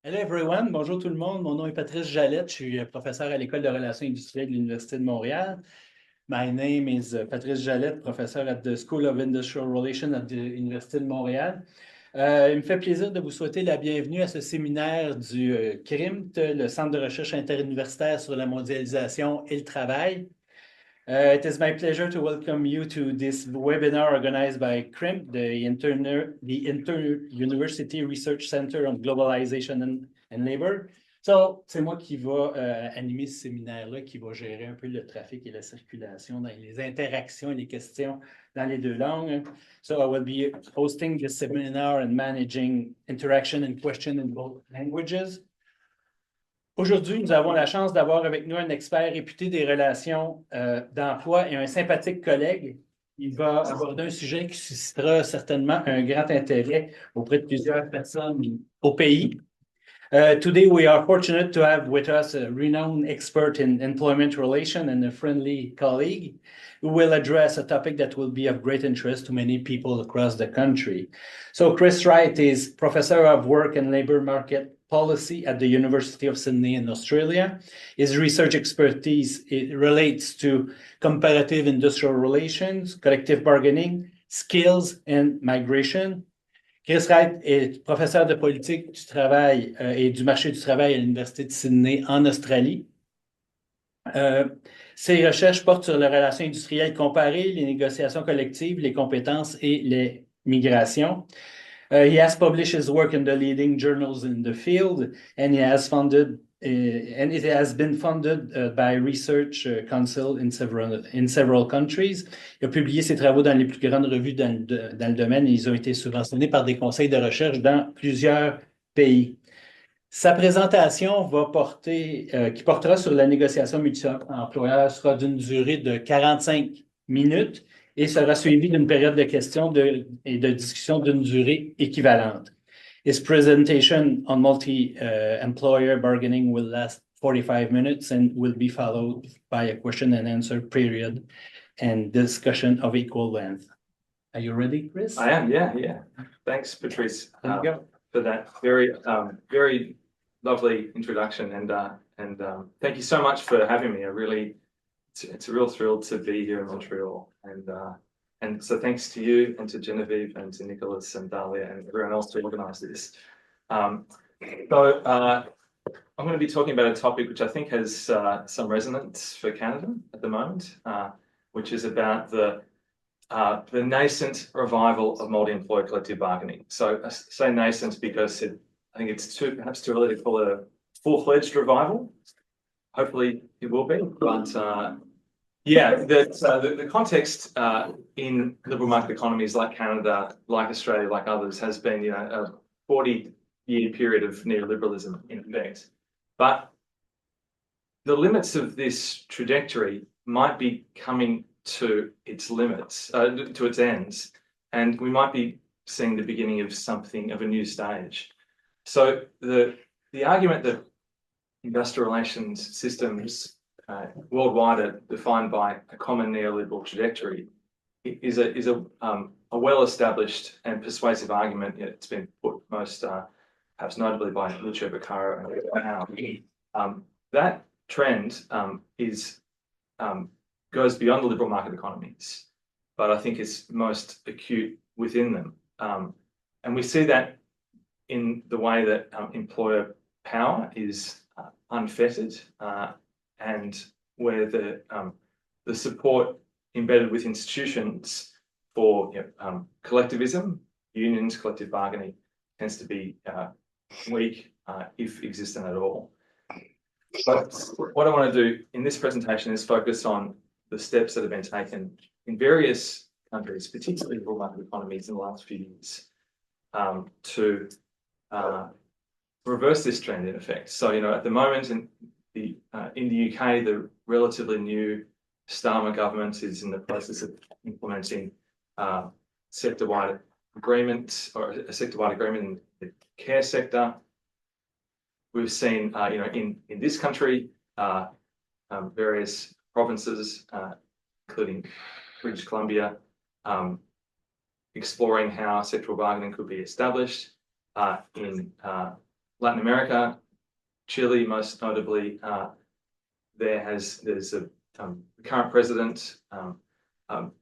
Hello everyone, bonjour tout le monde. Mon nom est Patrice Jalette. Je suis professeur à l'École de relations industrielles de l'Université de Montréal. My name is Patrice Jalette, professeur at the School of Industrial Relations at the Université de Montréal. Il me fait plaisir de vous souhaiter la bienvenue à ce séminaire du CRIMT, le Centre de recherche interuniversitaire sur la mondialisation et le travail. It is my pleasure to welcome you to this webinar organized by CRIMT, the Inter-University Research Center on Globalization and Labor. So, c'est moi qui va animer ce séminaire-là, qui va gérer un peu le trafic et la circulation, dans les interactions et les questions dans les deux langues. So, I will be hosting this seminar and managing interaction and question in both languages. Aujourd'hui, nous avons la chance d'avoir avec nous un expert réputé des relations d'emploi et un sympathique collègue. Il va aborder un sujet qui suscitera certainement un grand intérêt auprès de plusieurs personnes au pays. Today, we are fortunate to have with us a renowned expert in employment relations and a friendly colleague who will address a topic that will be of great interest to many people across the country. So Chris Wright is Professor of Work and Labor Market Policy at the University of Sydney in Australia. His research expertise relates to comparative industrial relations, collective bargaining, skills, and migration. Chris Wright est professeur de politique du travail et du marché du travail à l'Université de Sydney en Australie. Ses recherches portent sur les relations industrielles comparées, les négociations collectives, les compétences et les migrations. He has published his work in the leading journals in the field, and he has funded and it has been funded by Research Council in several countries. Il a publié ses travaux dans les plus grandes revues dans le domaine et ils ont été subventionnés par des conseils de recherche dans plusieurs pays. Sa présentation qui portera sur la négociation mutuelle employeur sera d'une durée de 45 minutes et sera suivie d'une période de questions et de discussion d'une durée équivalente. His presentation on multi-employer bargaining will last 45 minutes and will be followed by a question and answer period and discussion of equal length. Are you ready, Chris? I am, yeah. Thanks, Patrice, for that very lovely introduction, and thank you so much for having me. It's a real thrill to be here in Montreal, and so thanks to you and to Genevieve and to Nicholas and Dahlia and everyone else to organise this. I'm going to be talking about a topic which I think has some resonance for Canada at the moment, which is about the nascent revival of multi-employer collective bargaining. So I say nascent because I think it's perhaps too early to call it a full-fledged revival. Hopefully it will be, but the context in liberal market economies like Canada, like Australia, like others, has been a 40-year period of neoliberalism in effect. But the limits of this trajectory might be coming to its limits, to its ends, and we might be seeing the beginning of something of a new stage. So the argument that industrial relations systems worldwide are defined by a common neoliberal trajectory is a well-established and persuasive argument. It's been put most perhaps notably by Lucio Beccaro and Howe. That trend goes beyond the liberal market economies, but I think it's most acute within them. And we see that in the way that employer power is unfettered, and where the support embedded with institutions for collectivism, unions, collective bargaining tends to be weak, if existent at all. But what I want to do in this presentation is focus on the steps that have been taken in various countries, particularly liberal market economies in the last few years, to reverse this trend in effect. So, at the moment in the UK, the relatively new Starmer government is in the process of implementing sector-wide agreement or a sector-wide agreement in the care sector. We've seen, in this country, various provinces, including British Columbia, exploring how sectoral bargaining could be established. In Latin America, Chile, most notably, there's a current president,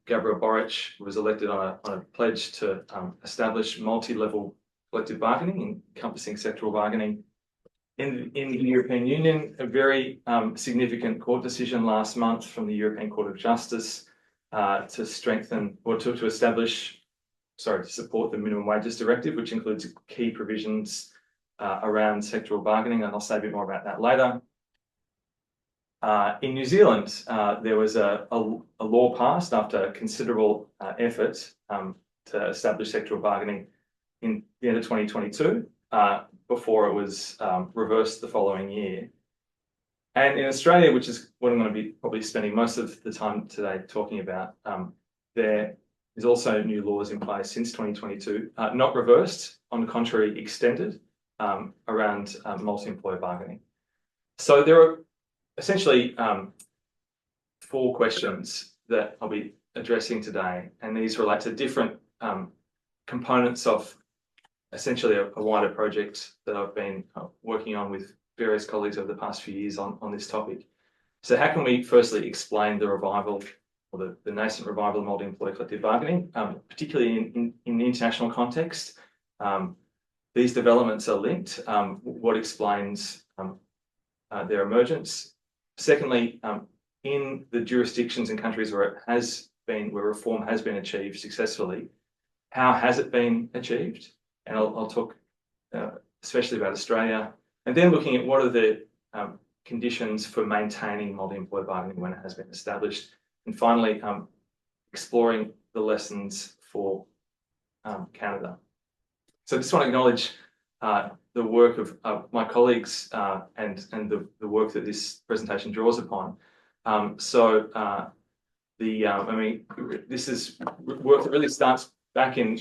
Gabriel Boric, was elected on a pledge to establish multi-level collective bargaining, encompassing sectoral bargaining. In the European Union, a very significant court decision last month from the European Court of Justice to strengthen or to establish, to support the Minimum Wages Directive, which includes key provisions around sectoral bargaining, and I'll say a bit more about that later. In New Zealand, there was a law passed after considerable effort to establish sectoral bargaining in the end of 2022, before it was reversed the following year. And in Australia, which is what I'm going to be probably spending most of the time today talking about, there is also new laws in place since 2022, not reversed, on the contrary, extended, around multi-employer bargaining. So there are essentially 4 questions that I'll be addressing today, and these relate to different components of essentially a wider project that I've been working on with various colleagues over the past few years on this topic. So how can we firstly explain the revival, or the nascent revival of multi-employer collective bargaining, particularly in the international context? These developments are linked. What explains their emergence? Secondly, in the jurisdictions and countries where reform has been achieved successfully, how has it been achieved? And I'll talk especially about Australia, and then looking at what are the conditions for maintaining multi-employer bargaining when it has been established, and finally exploring the lessons for Canada. So I just want to acknowledge the work of my colleagues and the work that this presentation draws upon. I mean, this is work that really starts back in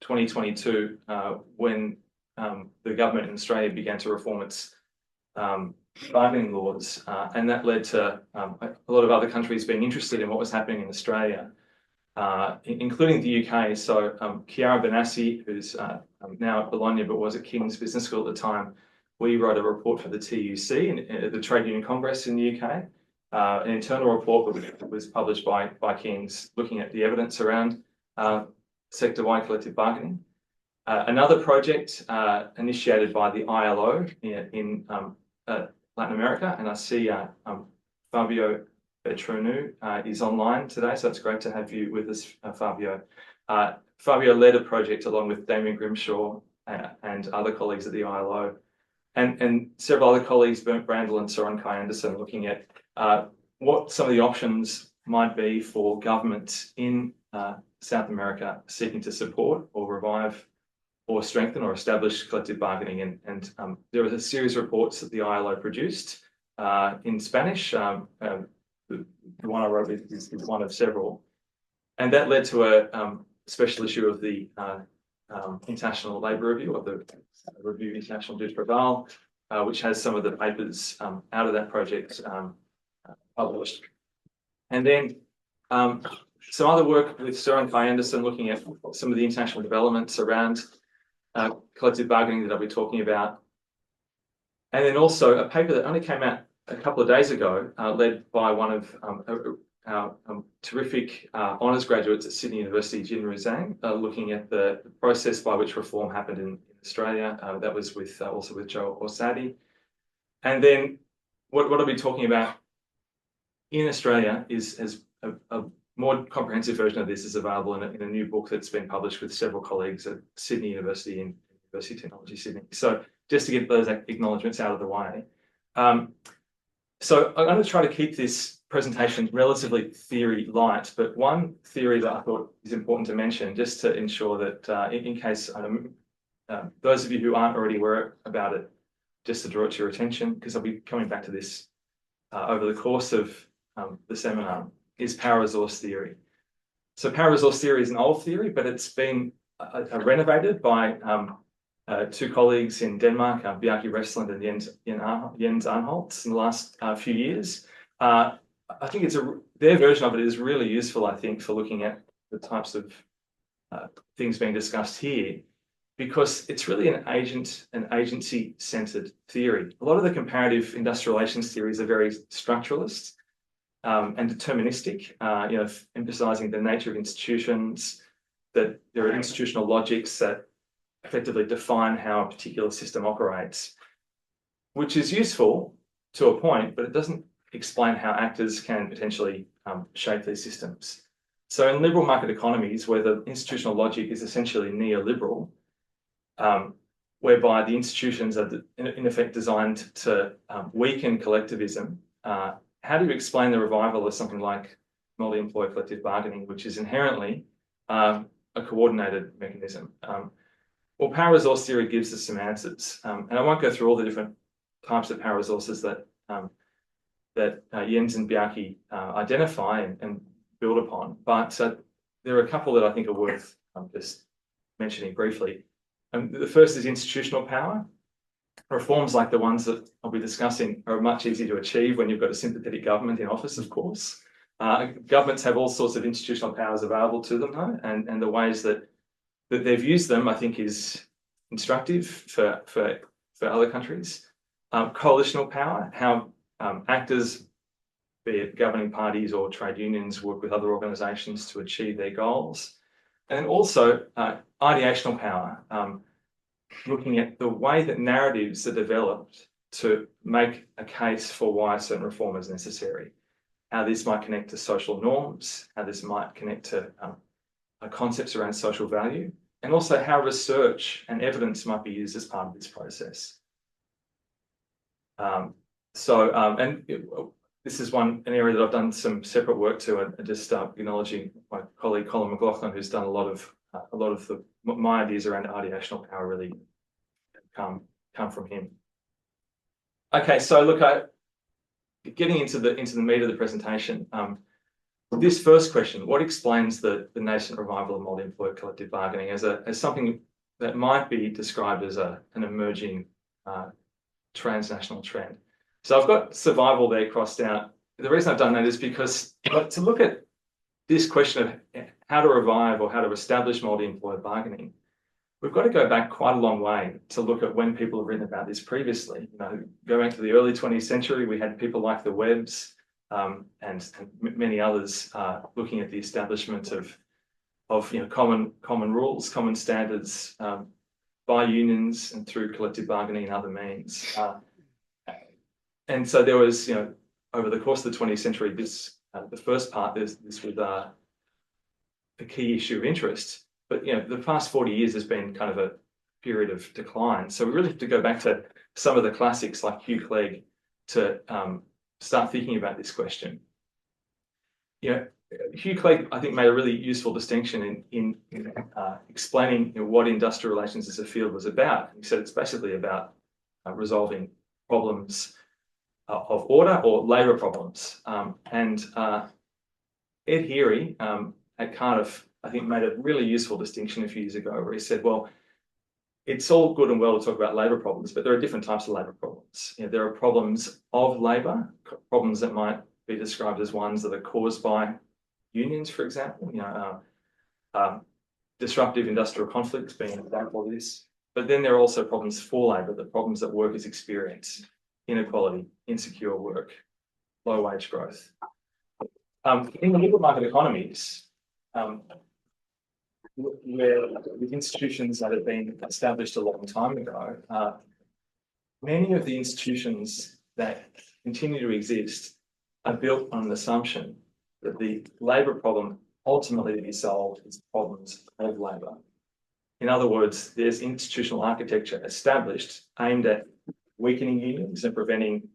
2022 when the government in Australia began to reform its bargaining laws, and that led to a lot of other countries being interested in what was happening in Australia, including the UK. So Chiara Benassi, who's now at Bologna but was at King's Business School at the time, we wrote a report for the TUC, and the Trade Union Congress in the UK, an internal report that was published by King's, looking at the evidence around sector-wide collective bargaining. Another project initiated by the ILO in Latin America, and I see Fabio Petronu is online today, so it's great to have you with us, Fabio. Fabio led a project along with Damien Grimshaw and other colleagues at the ILO, and several other colleagues, Bernd Brandl and Søren Kai Andersen, looking at what some of the options might be for governments in South America seeking to support or revive or strengthen or establish collective bargaining. And there was a series of reports that the ILO produced in Spanish. The one I wrote is one of several. And that led to a special issue of the International Labour Review, or the Review International du Travail, which has some of the papers out of that project published. And then some other work with Søren Kai Andersen, looking at some of the international developments around collective bargaining that I'll be talking about. And then also a paper that only came out a couple of days ago, led by one of our terrific honours graduates at Sydney University, Jinru Zhang, looking at the process by which reform happened in Australia. That was with also with Joe Orsatti. And then what I'll be talking about in Australia is a more comprehensive version of this is available in a new book that's been published with several colleagues at Sydney University and University of Technology, Sydney. So just to get those acknowledgements out of the way. So I'm going to try to keep this presentation relatively theory light, but one theory that I thought is important to mention, just to ensure that in case those of you who aren't already aware about it, just to draw it to your attention, because I'll be coming back to this over the course of the seminar, is power resource theory. So power resource theory is an old theory, but it's been renovated by 2 colleagues in Denmark, Bjarke Restland and Jens Arnholtz, in the last few years. I think their version of it is really useful, I think, for looking at the types of things being discussed here. because it's really an agency-centered theory. A lot of the comparative industrial relations theories are very structuralist and deterministic, emphasizing the nature of institutions, that there are institutional logics that effectively define how a particular system operates, which is useful to a point, but it doesn't explain how actors can potentially shape these systems. So in liberal market economies, where the institutional logic is essentially neoliberal, whereby the institutions are in effect designed to weaken collectivism, how do you explain the revival of something like multi-employer collective bargaining, which is inherently a coordinated mechanism? Well, power resource theory gives us some answers, and I won't go through all the different types of power resources that Jens and Bjarke identify and build upon, but there are a couple that I think are worth just mentioning briefly. The first is institutional power. Reforms like the ones that I'll be discussing are much easier to achieve when you've got a sympathetic government in office, of course. Governments have all sorts of institutional powers available to them, though, and the ways that they've used them, I think, is instructive for other countries. Coalitional power, how actors, be it governing parties or trade unions, work with other organisations to achieve their goals. And then also ideational power, looking at the way that narratives are developed to make a case for why a certain reform is necessary, how this might connect to social norms, how this might connect to concepts around social value, and also how research and evidence might be used as part of this process. This is an area that I've done some separate work to, and just acknowledging my colleague Colin McLaughlin, who's done a lot of my ideas around ideational power really come from him. Okay, so look, getting into the meat of the presentation. This first question: what explains the nascent revival of multi-employer collective bargaining as something that might be described as an emerging transnational trend? So I've got survival there crossed out. The reason I've done that is because to look at this question of how to revive or how to establish multi-employer bargaining, we've got to go back quite a long way to look at when people have written about this previously. Going to the early 20th century, we had people like the Webbs and many others looking at the establishment of common rules, common standards by unions and through collective bargaining and other means. And so there was, over the course of the 20th century, the first part, this was the key issue of interest. But the past 40 years has been kind of a period of decline. So we really have to go back to some of the classics like Hugh Clegg to start thinking about this question. Hugh Clegg, I think, made a really useful distinction in explaining what industrial relations as a field was about. He said it's basically about resolving problems of order or labour problems. Ed Heary at Cardiff, I think, made a really useful distinction a few years ago where he said, well, it's all good and well to talk about labour problems, but there are different types of labour problems. There are problems of labour, problems that might be described as ones that are caused by unions, for example. Disruptive industrial conflicts being an example of this. But then there are also problems for labour, the problems that workers experience: inequality, insecure work, low wage growth. In the liberal market economies, where with institutions that have been established a long time ago, many of the institutions that continue to exist are built on an assumption that the labour problem ultimately to be solved is problems of labour. In other words, there's institutional architecture established aimed at weakening unions and preventing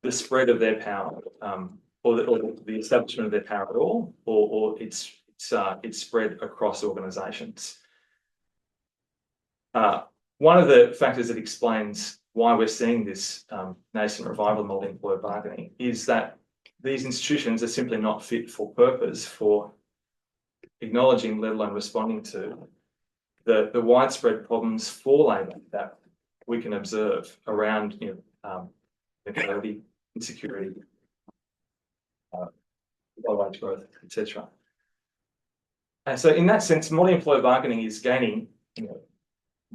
the spread of their power, or the establishment of their power at all, or its spread across organisations. One of the factors that explains why we're seeing this nascent revival of multi-employer bargaining is that these institutions are simply not fit for purpose for acknowledging, let alone responding to, the widespread problems for labour that we can observe around inequality, insecurity, low wage growth, etc. And so in that sense, multi-employer bargaining is gaining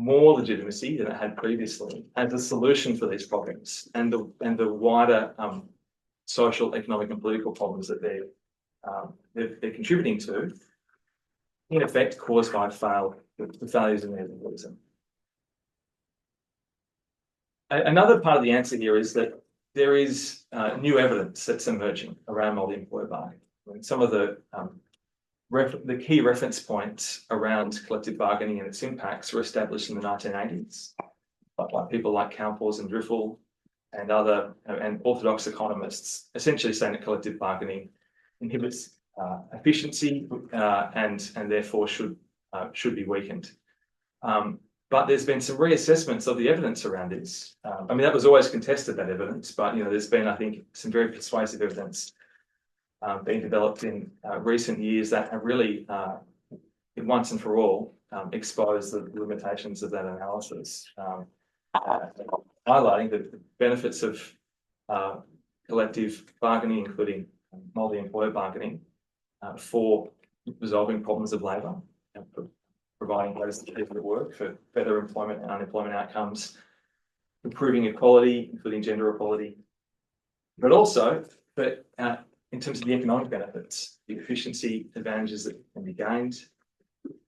more legitimacy than it had previously as a solution for these problems and the wider social, economic, and political problems that they're contributing to, in effect, caused by the failures of neoliberalism. Another part of the answer here is that there is new evidence that's emerging around multi-employer bargaining. Some of the key reference points around collective bargaining and its impacts were established in the 1980s by people like Calpers and Driffel and other and orthodox economists, essentially saying that collective bargaining inhibits efficiency and therefore should be weakened. But there's been some reassessments of the evidence around this. I mean, that was always contested, that evidence, but there's been, I think, some very persuasive evidence being developed in recent years that have really, once and for all, exposed the limitations of that analysis, highlighting the benefits of collective bargaining, including multi-employer bargaining, for resolving problems of labour, providing greater security at work for better employment and unemployment outcomes, improving equality, including gender equality, but also in terms of the economic benefits, the efficiency advantages that can be gained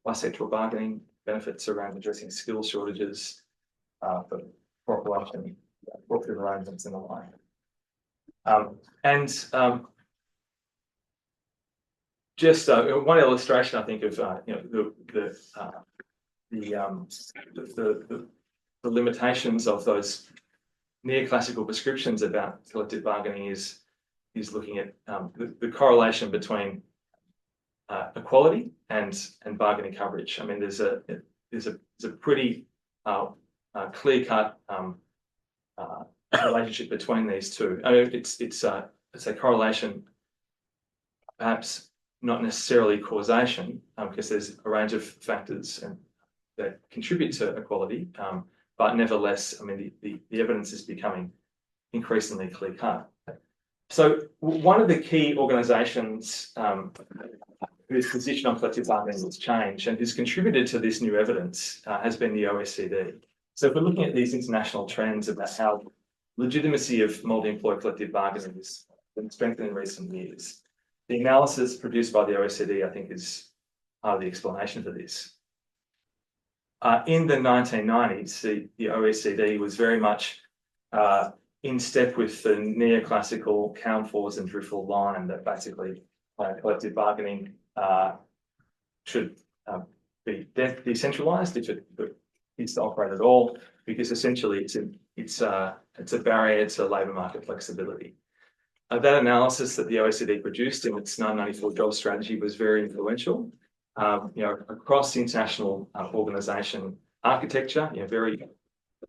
by sectoral bargaining, benefits around addressing skills shortages for population, cooperative arrangements and the like. Just one illustration, I think, of the limitations of those neoclassical prescriptions about collective bargaining is looking at the correlation between equality and bargaining coverage. I mean, there's a pretty clear-cut relationship between these two. I mean, it's a correlation, perhaps not necessarily causation, because there's a range of factors that contribute to equality, but nevertheless, I mean, the evidence is becoming increasingly clear-cut. So one of the key organisations whose position on collective bargaining has changed and who's contributed to this new evidence has been the OECD. So if we're looking at these international trends about how legitimacy of multi-employer collective bargaining has been strengthened in recent years, the analysis produced by the OECD, I think, is part of the explanation for this. In the 1990s, the OECD was very much in step with the neoclassical Calpers and Driffel line that basically collective bargaining should be decentralised if it is to operate at all, because essentially it's a barrier to labour market flexibility. That analysis that the OECD produced in its 1994 job strategy was very influential. Across the international organisation architecture, very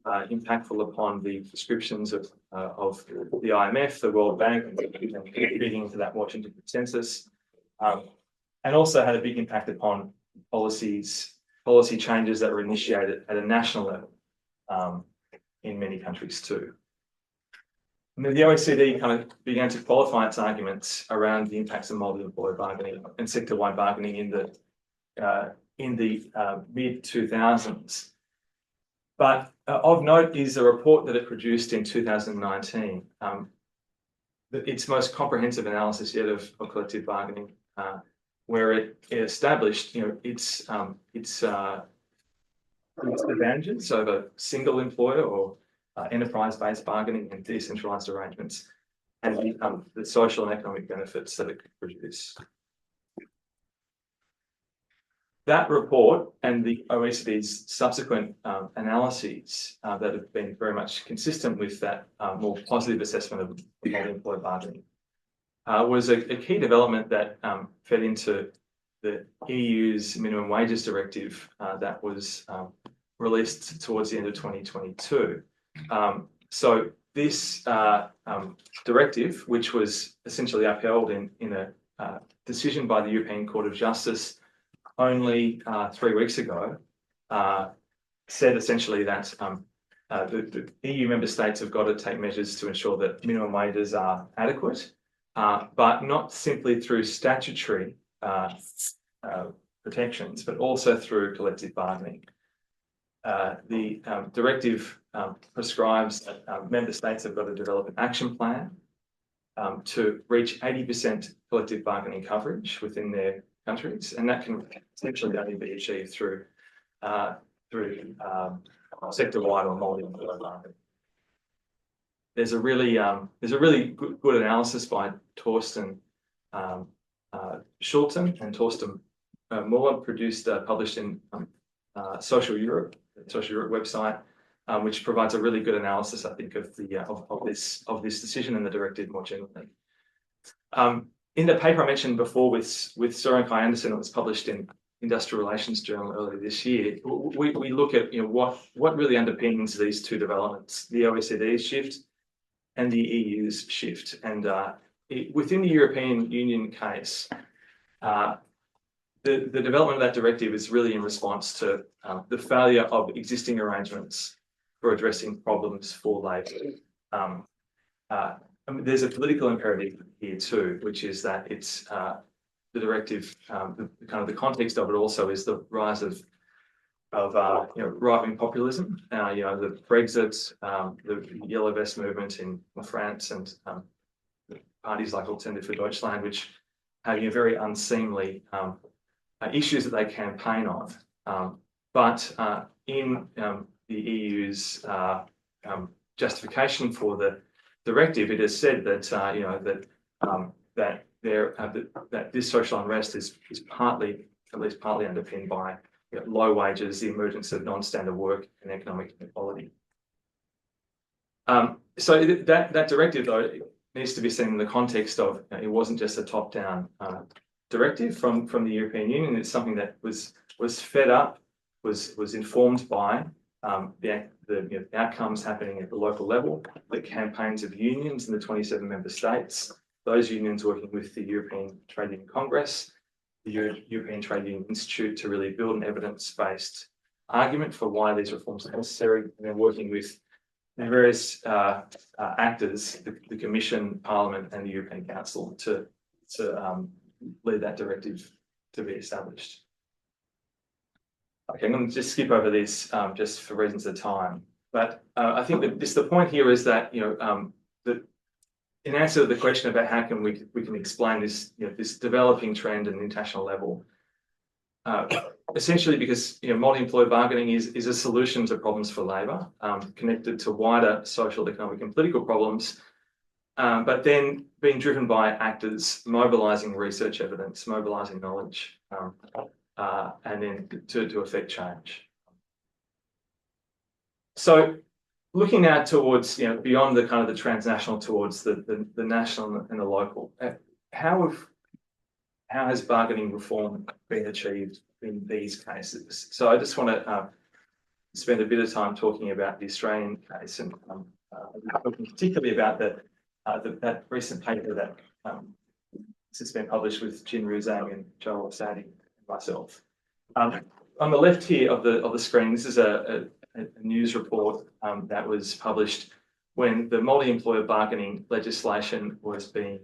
impactful upon the prescriptions of the IMF, the World Bank, feeding into that Washington Consensus, and also had a big impact upon policy changes that were initiated at a national level in many countries too. And then the OECD kind of began to qualify its arguments around the impacts of multi-employer bargaining and sector-wide bargaining in the mid-2000s. But of note is a report that it produced in 2019, its most comprehensive analysis yet of collective bargaining, where it established, its advantages over single employer or enterprise-based bargaining and decentralised arrangements, and the social and economic benefits that it could produce. That report and the OECD's subsequent analyses that have been very much consistent with that more positive assessment of multi-employer bargaining was a key development that fed into the EU's minimum wages directive that was released towards the end of 2022. So this directive, which was essentially upheld in a decision by the European Court of Justice only 3 weeks ago, said essentially that the EU member states have got to take measures to ensure that minimum wages are adequate, but not simply through statutory protections, but also through collective bargaining. The directive prescribes that member states have got to develop an action plan to reach 80% collective bargaining coverage within their countries, and that can essentially only be achieved through sector-wide or multi-employer bargaining. There's a really good analysis by Torsten Schulten and Torsten Muller, published in Social Europe website, which provides a really good analysis, I think, of the of this decision and the directive more generally. In the paper I mentioned before with Søren Kai Andersen, it was published in Industrial Relations Journal earlier this year. We look at what really underpins these two developments: the OECD's shift and the EU's shift. And within the European Union case, the development of that directive is really in response to the failure of existing arrangements for addressing problems for labour. I mean, there's a political imperative here too, which is that it's the directive, the context of it also is the rise of right-wing populism. The Brexit, the Yellow Vest movement in France, and parties like Alternative for Deutschland, which have very unseemly issues that they campaign on. But in the EU's justification for the directive, it has said that that this social unrest is at least partly underpinned by low wages, the emergence of non-standard work, and economic inequality. So that directive, though, needs to be seen in the context of it wasn't just a top-down directive from the European Union. It's something that was fed up, was informed by the outcomes happening at the local level, the campaigns of unions in the 27 member states, those unions working with the European Trade Union Congress, the European Trade Union Institute, to really build an evidence-based argument for why these reforms are necessary, and then working with the various actors, the Commission, Parliament, and the European Council to lead that directive to be established. Okay, I'm going to just skip over this just for reasons of time. But I think that the point here is that that in answer to the question about how can we can explain this this developing trend at an international level, essentially because multi-employer bargaining is a solution to problems for labour, connected to wider social, economic, and political problems, but then being driven by actors mobilising research evidence, mobilising knowledge, and then to affect change. So, looking now towards beyond the the transnational towards the national and the local, how has bargaining reform been achieved in these cases? So I just want to spend a bit of time talking about the Australian case, and talking particularly about that recent paper that has been published with Jin Ru Zhang and Joel Sadi and myself. On the left here of the screen, this is a news report that was published when the multi-employer bargaining legislation was being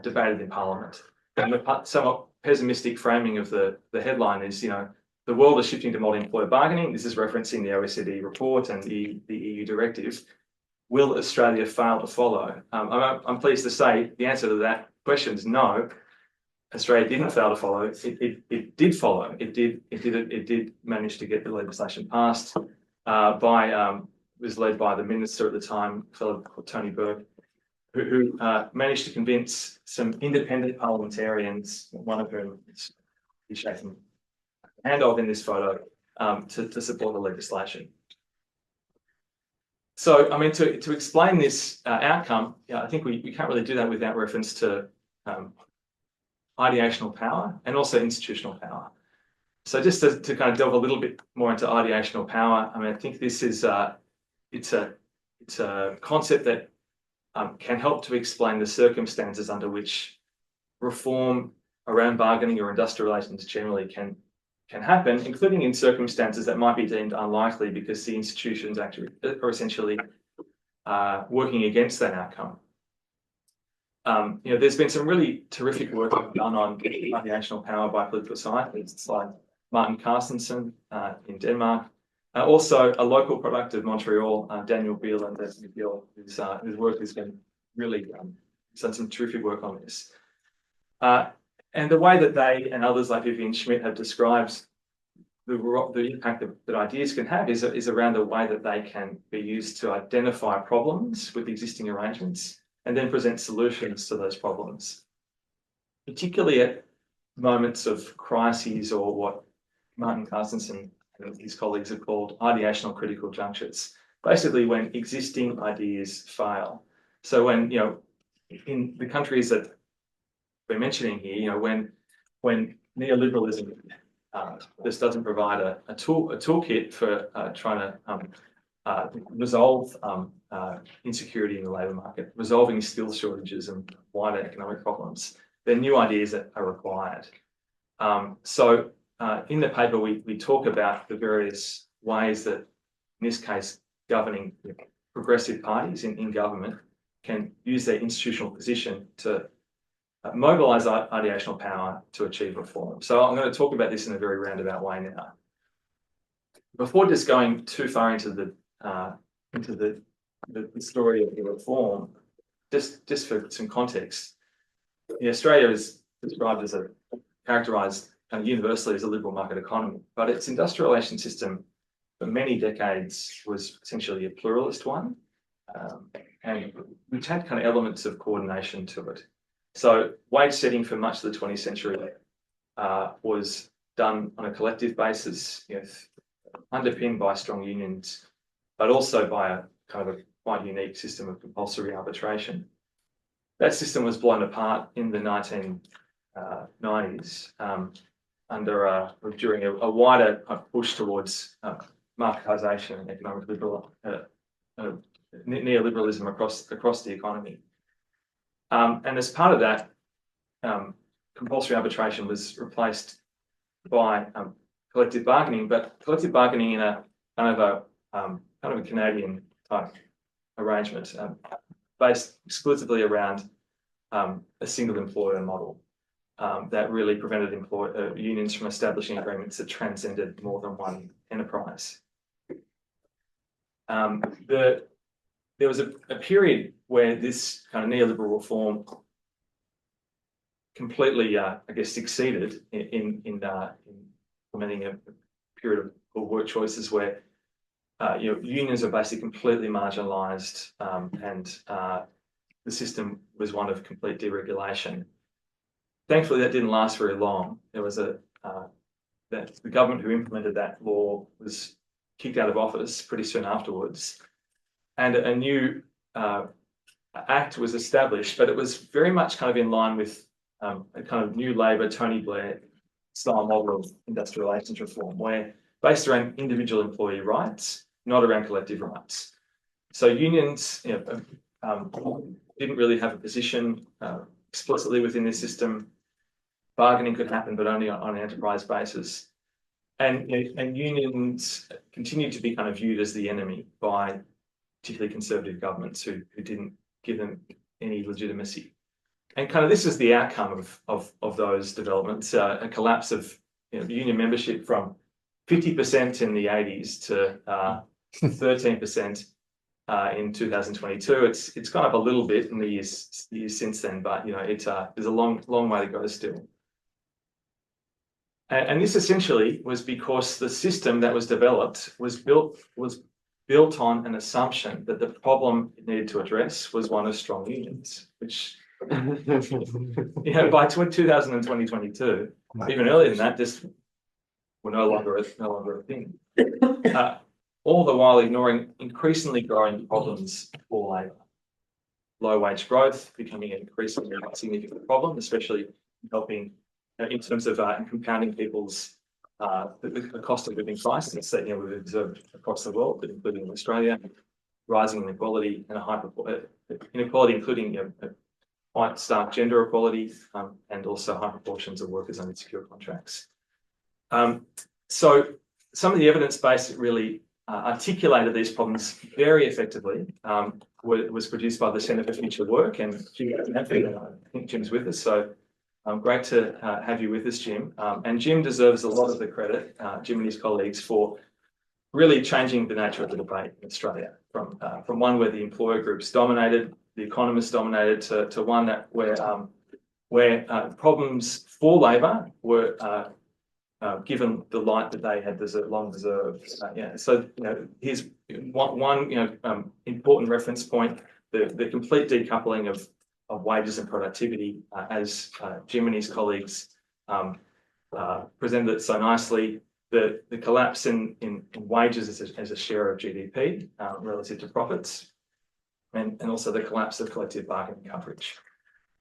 debated in Parliament. And the somewhat pessimistic framing of the headline is, the world is shifting to multi-employer bargaining. This is referencing the OECD report and the EU directive. Will Australia fail to follow? I'm pleased to say the answer to that question is no. Australia didn't fail to follow. It did follow. It did manage to get the legislation passed. Was led by the minister at the time, a fellow called Tony Burke, who managed to convince some independent parliamentarians, one of whom is shaking the hand of in this photo, to support the legislation. So, I mean, to explain this outcome, I think we can't really do that without reference to ideational power and also institutional power. So just to delve a little bit more into ideational power, I mean, I think this is it's a concept that can help to explain the circumstances under which reform around bargaining or industrial relations generally can happen, including in circumstances that might be deemed unlikely because the institutions actually are essentially working against that outcome. There's been some really terrific work done on ideational power by political scientists like Martin Carstensen in Denmark, Also, a local product of Montreal, Daniel Beal and Desmond Gill, whose work has been really done some terrific work on this. And the way that they and others like Vivian Schmidt have described the impact that ideas can have is around the way that they can be used to identify problems with existing arrangements and then present solutions to those problems, particularly at moments of crises or what Martin Carstensen and his colleagues have called ideational critical junctures. Basically, when existing ideas fail. So when, in the countries that we're mentioning here, when neoliberalism this doesn't provide a toolkit for trying to resolve insecurity in the labour market, resolving skills shortages and wider economic problems, then new ideas are required. So in the paper, we talk about the various ways that, in this case, governing progressive parties in government can use their institutional position to mobilise ideational power to achieve reform. So I'm going to talk about this in a very roundabout way now. Before just going too far into the story of the reform, just for some context, Australia is described as characterised kind of universally as a liberal market economy, but its industrial relation system for many decades was essentially a pluralist one, and which had kind of elements of coordination to it. So wage setting for much of the 20th century was done on a collective basis, underpinned by strong unions, but also by a kind of a quite unique system of compulsory arbitration. That system was blown apart in the 1990s during a wider push towards marketisation and economic neoliberalism across the economy. And as part of that, compulsory arbitration was replaced by collective bargaining, but collective bargaining in a kind of a Canadian type arrangement, based exclusively around a single employer model that really prevented unions from establishing agreements that transcended more than one enterprise. There was a period where this kind of neoliberal reform completely, succeeded in implementing a period of work choices where unions are basically completely marginalised, and the system was one of complete deregulation. Thankfully, that didn't last very long. There was the government who implemented that law was kicked out of office pretty soon afterwards, and a new act was established, but it was very much kind of in line with a kind of new Labor, Tony Blair style model of industrial relations reform, where based around individual employee rights, not around collective rights. So unions didn't really have a position explicitly within this system. Bargaining could happen, but only on an enterprise basis. And unions continued to be kind of viewed as the enemy by particularly conservative governments who didn't give them any legitimacy. And kind of this is the outcome of those developments, a collapse of union membership from 50% in the 80s to 13% in 2022. It's gone up a little bit in the years since then, but there's a long way to go still. And this essentially was because the system that was developed was built on an assumption that the problem it needed to address was one of strong unions, which by 2022, even earlier than that, this were no longer a thing. All the while ignoring increasingly growing problems for labour. Low wage growth becoming an increasingly significant problem, especially helping in terms of compounding people's the cost of living crisis that we've observed across the world, but including in Australia, rising inequality and inequality, including quite stark gender equality, and also high proportions of workers on insecure contracts. So some of the evidence base that really articulated these problems very effectively was produced by the Centre for Future Work, and I think Jim's with us, so great to have you with us, Jim. And Jim deserves a lot of the credit, Jim and his colleagues, for really changing the nature of the debate in Australia from one where the employer groups dominated, the economists dominated, to one where problems for Labor were given the light that they had long deserved. So here's one important reference point: the complete decoupling of wages and productivity, as Jim and his colleagues presented it so nicely. The collapse in wages as a share of GDP relative to profits, and also the collapse of collective bargaining coverage.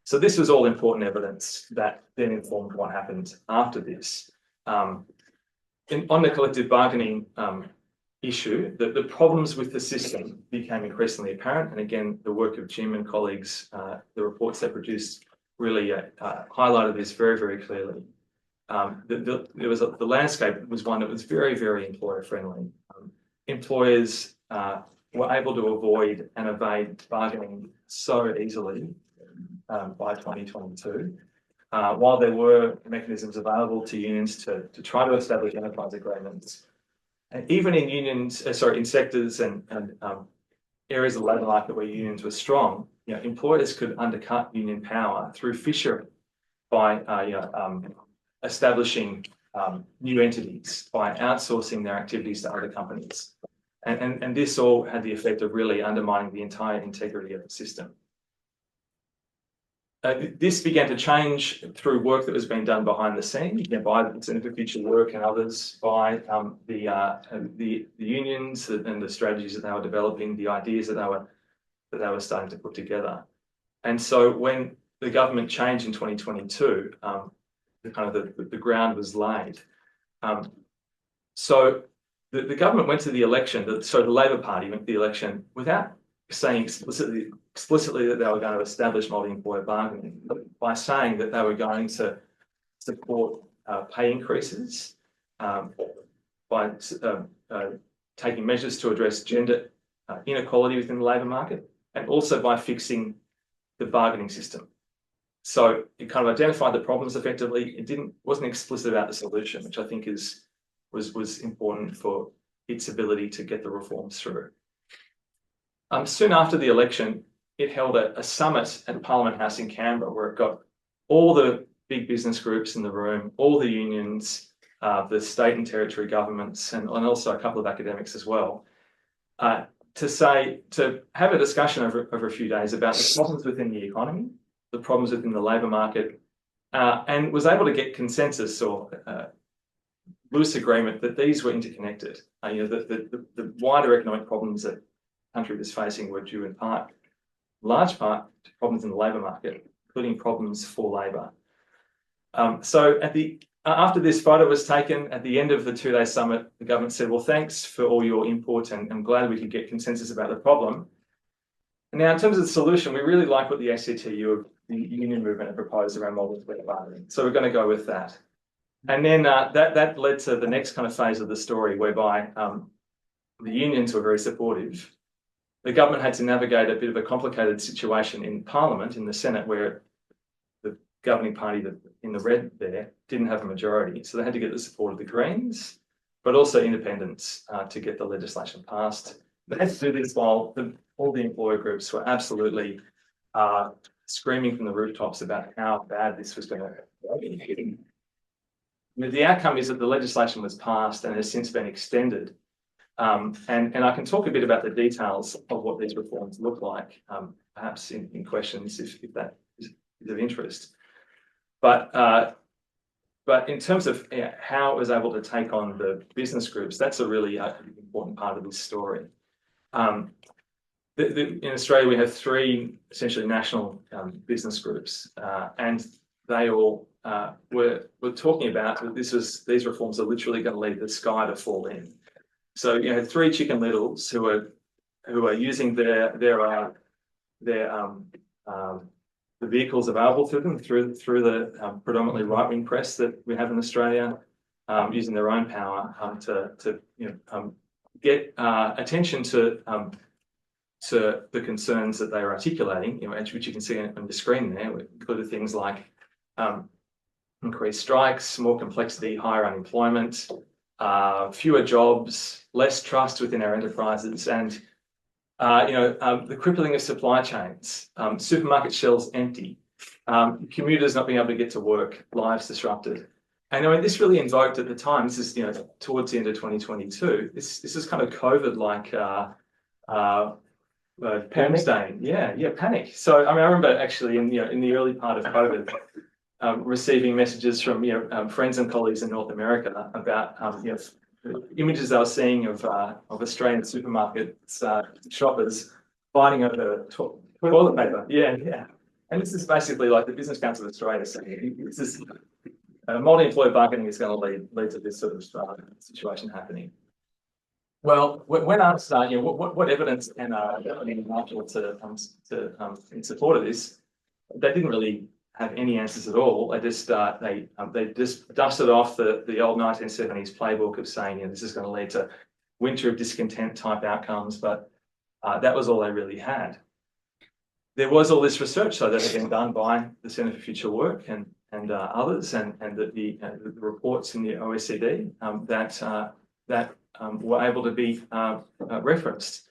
So this was all important evidence that then informed what happened after this. On the collective bargaining issue, the problems with the system became increasingly apparent. And again, the work of Jim and colleagues, the reports they produced really highlighted this very, very clearly. The landscape was one that was very, very employer friendly. Employers were able to avoid and evade bargaining so easily by 2022, while there were mechanisms available to unions to try to establish enterprise agreements. And even in in sectors and areas of the labour market where unions were strong, employers could undercut union power through fissuring by establishing new entities, by outsourcing their activities to other companies. And this all had the effect of really undermining the entire integrity of the system. This began to change through work that was being done behind the scenes, by the Centre for Future Work and others, by the unions and the strategies that they were developing, the ideas that they were starting to put together. And so when the government changed in 2022, the ground was laid. So the government went to the election, the Labor Party went to the election without saying explicitly that they were going to establish multi-employer bargaining, but by saying that they were going to support pay increases, by taking measures to address gender inequality within the labour market, and also by fixing the bargaining system. So it kind of identified the problems effectively. It wasn't explicit about the solution, which I think was important for its ability to get the reforms through. Soon after the election, it held a summit at Parliament House in Canberra, where it got all the big business groups in the room, all the unions, the state and territory governments, and also a couple of academics as well, to have a discussion over a few days about the problems within the economy, the problems within the labour market, and was able to get consensus or loose agreement that these were interconnected. The wider economic problems that the country was facing were due in large part, to problems in the labour market, including problems for labour. So after this photo was taken, at the end of the 2-day summit, the government said, well, thanks for all your input, and I'm glad we could get consensus about the problem. And now, in terms of the solution, we really like what the ACTU, the union movement, had proposed around multi-employer bargaining. So we're going to go with that. And then that led to the next kind of phase of the story, whereby the unions were very supportive. The government had to navigate a bit of a complicated situation in Parliament, in the Senate, where the governing party in the red there didn't have a majority. So they had to get the support of the Greens, but also independents to get the legislation passed. They had to do this while all the employer groups were absolutely screaming from the rooftops about how bad this was going to be. The outcome is that the legislation was passed and has since been extended. And I can talk a bit about the details of what these reforms look like, perhaps in questions if that is of interest. But in terms of how it was able to take on the business groups, that's a really important part of this story. In Australia, we have 3 essentially national business groups, and they all were talking about that these reforms are literally going to lead the sky to fall in. So 3 Chicken Littles who are using the vehicles available to them through the predominantly right-wing press that we have in Australia, using their own power to get attention to the concerns that they are articulating, which you can see on the screen there, included things like increased strikes, more complexity, higher unemployment, fewer jobs, less trust within our enterprises, and the crippling of supply chains, supermarket shelves empty, commuters not being able to get to work, lives disrupted. And I mean, this really invoked at the time, this is, towards the end of 2022, this is kind of COVID-like doomsday. Yeah, panic. So, I mean, I remember actually in the early part of COVID, receiving messages from, friends and colleagues in North America about, images I was seeing of Australian supermarkets, shoppers fighting over toilet paper. Yeah. And this is basically like the Business Council of Australia saying this is multi-employer bargaining is going to lead to this sort of situation happening. Well, when asked, what evidence can Marshall in support of this, they didn't really have any answers at all. They just dusted off the old 1970s playbook of saying, this is going to lead to winter of discontent type outcomes, but that was all they really had. There was all this research, though, that had been done by the Centre for Future Work and others, and the reports in the OECD that were able to be referenced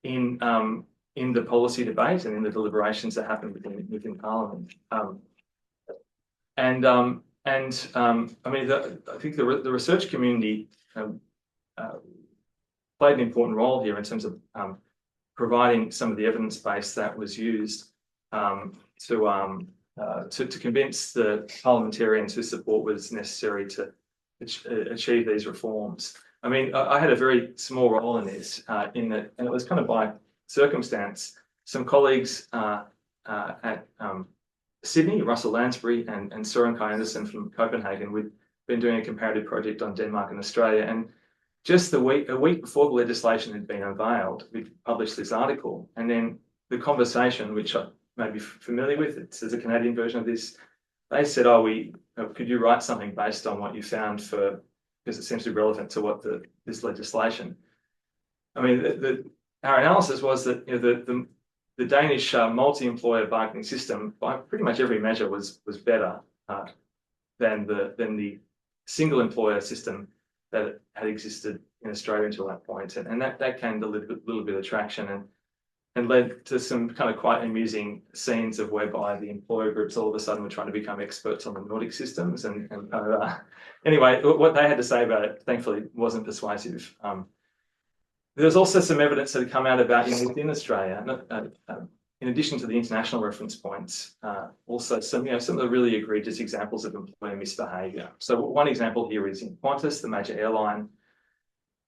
in the policy debate and in the deliberations that happened within Parliament. I mean, I think the research community played an important role here in terms of providing some of the evidence base that was used to convince the parliamentarians whose support was necessary to achieve these reforms. I mean, I had a very small role in this, and it was kind of by circumstance. Some colleagues at Sydney, Russell Lansbury and Søren Kai Andersen from Copenhagen, we'd been doing a comparative project on Denmark and Australia, and just a week before the legislation had been unveiled, we published this article, and then the conversation, which I may be familiar with, it's a Canadian version of this. They said, could you write something based on what you found because it seems to be relevant to this legislation. I mean, our analysis was that the Danish multi-employer bargaining system, by pretty much every measure, was better than the single employer system that had existed in Australia until that point, and that gained a little bit of traction and led to some kind of quite amusing scenes of whereby the employer groups all of a sudden were trying to become experts on the Nordic systems, and anyway, what they had to say about it, thankfully, wasn't persuasive. There's also some evidence that had come out about within Australia, in addition to the international reference points, also some of the really egregious examples of employer misbehaviour. So one example here is in Qantas, the major airline.